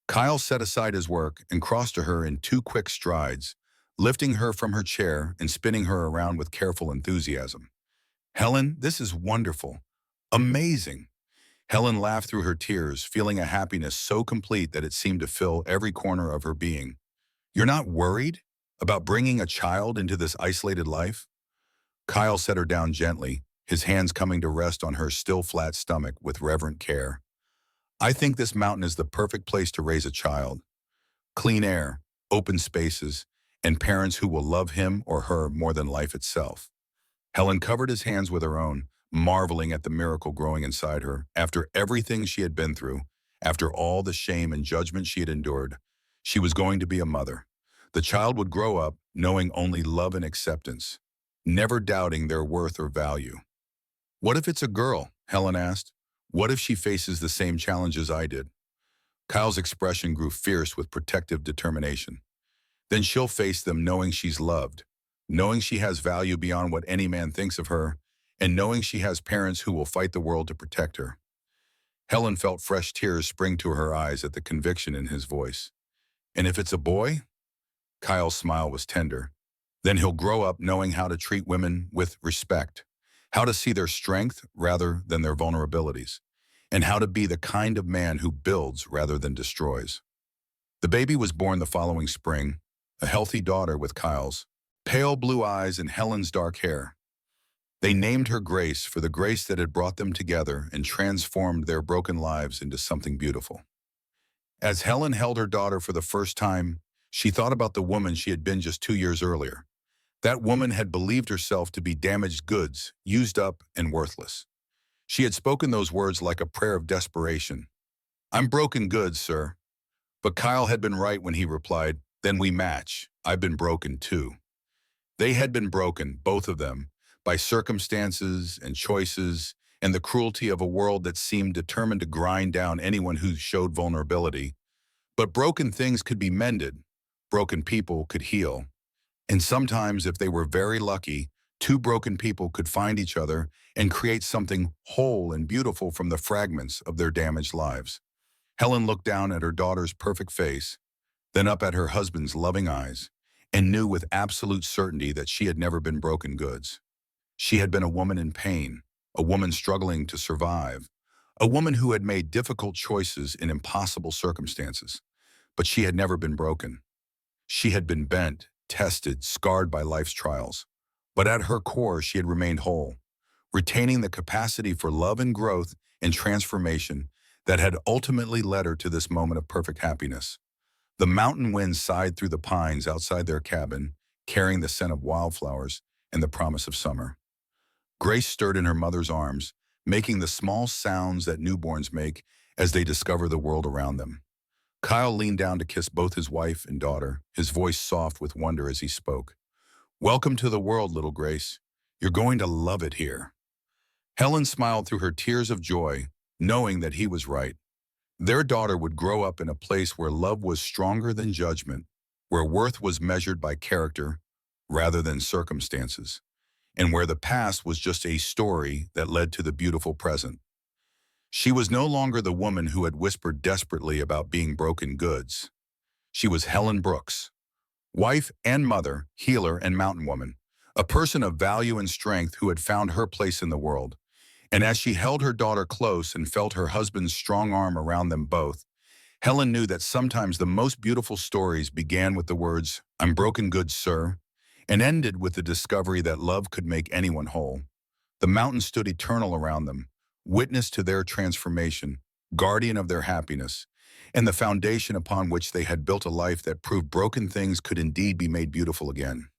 Kyle set aside his work and crossed to her in 2 quick strides, lifting her from her chair and spinning her around with careful enthusiasm. "Helen, this is wonderful. Amazing." Helen laughed through her tears, feeling a happiness so complete that it seemed to fill every corner of her being. "You're not worried about bringing a child into this isolated life?" Kyle set her down gently, his hands coming to rest on her still flat stomach with reverent care. "I think this mountain is the perfect place to raise a child. Clean air, open spaces, and parents who will love him or her more than life itself." Helen covered his hands with her own, marveling at the miracle growing inside her after everything she had been through, After all the shame and judgment she had endured, she was going to be a mother. The child would grow up knowing only love and acceptance, never doubting their worth or value. What if it's a girl? Helen asked. What if she faces the same challenges I did? Kyle's expression grew fierce with protective determination. Then she'll face them knowing she's loved, knowing she has value beyond what any man thinks of her, and knowing she has parents who will fight the world to protect her. Helen felt fresh tears spring to her eyes at the conviction in his voice. And if it's a boy? Kyle's smile was tender. Then he'll grow up knowing how to treat women with respect, how to see their strength rather than their vulnerabilities, and how to be the kind of man who builds rather than destroys. The baby was born the following spring, a healthy daughter with Kyle's pale blue eyes and Helen's dark hair. They named her Grace for the grace that had brought them together and transformed their broken lives into something beautiful. As Helen held her daughter for the first time, she thought about the woman she had been just 2 years earlier. That woman had believed herself to be damaged goods, used up and worthless. She had spoken those words like a prayer of desperation. "I'm broken goods, sir." But Kyle had been right when he replied, "Then we match. I've been broken too." They had been broken, both of them, by circumstances and choices and the cruelty of a world that seemed determined to grind down anyone who showed vulnerability. But broken things could be mended. Broken people could heal. And sometimes, if they were very lucky, two broken people could find each other and create something whole and beautiful from the fragments of their damaged lives. Helen looked down at her daughter's perfect face, then up at her husband's loving eyes, and knew with absolute certainty that she had never been broken goods. She had been a woman in pain, a woman struggling to survive, a woman who had made difficult choices in impossible circumstances. But she had never been broken. She had been bent, tested, scarred by life's trials. But at her core, she had remained whole, retaining the capacity for love and growth and transformation that had ultimately led her to this moment of perfect happiness. The mountain wind sighed through the pines outside their cabin, carrying the scent of wildflowers and the promise of summer. Grace stirred in her mother's arms, making the small sounds that newborns make as they discover the world around them. Kyle leaned down to kiss both his wife and daughter, his voice soft with wonder as he spoke. "Welcome to the world, little Grace. You're going to love it here." Helen smiled through her tears of joy, knowing that he was right. Their daughter would grow up in a place where love was stronger than judgment, where worth was measured by character rather than circumstances, and where the past was just a story that led to the beautiful present. She was no longer the woman who had whispered desperately about being broken goods. She was Helen Brooks, wife and mother, healer and mountain woman, a person of value and strength who had found her place in the world. And as she held her daughter close and felt her husband's strong arm around them both, Helen knew that sometimes the most beautiful stories began with the words, "I'm broken goods, sir," and ended with the discovery that love could make anyone whole. The mountain stood eternal around them, witness to their transformation, guardian of their happiness, and the foundation upon which they had built a life that proved broken things could indeed be made beautiful again.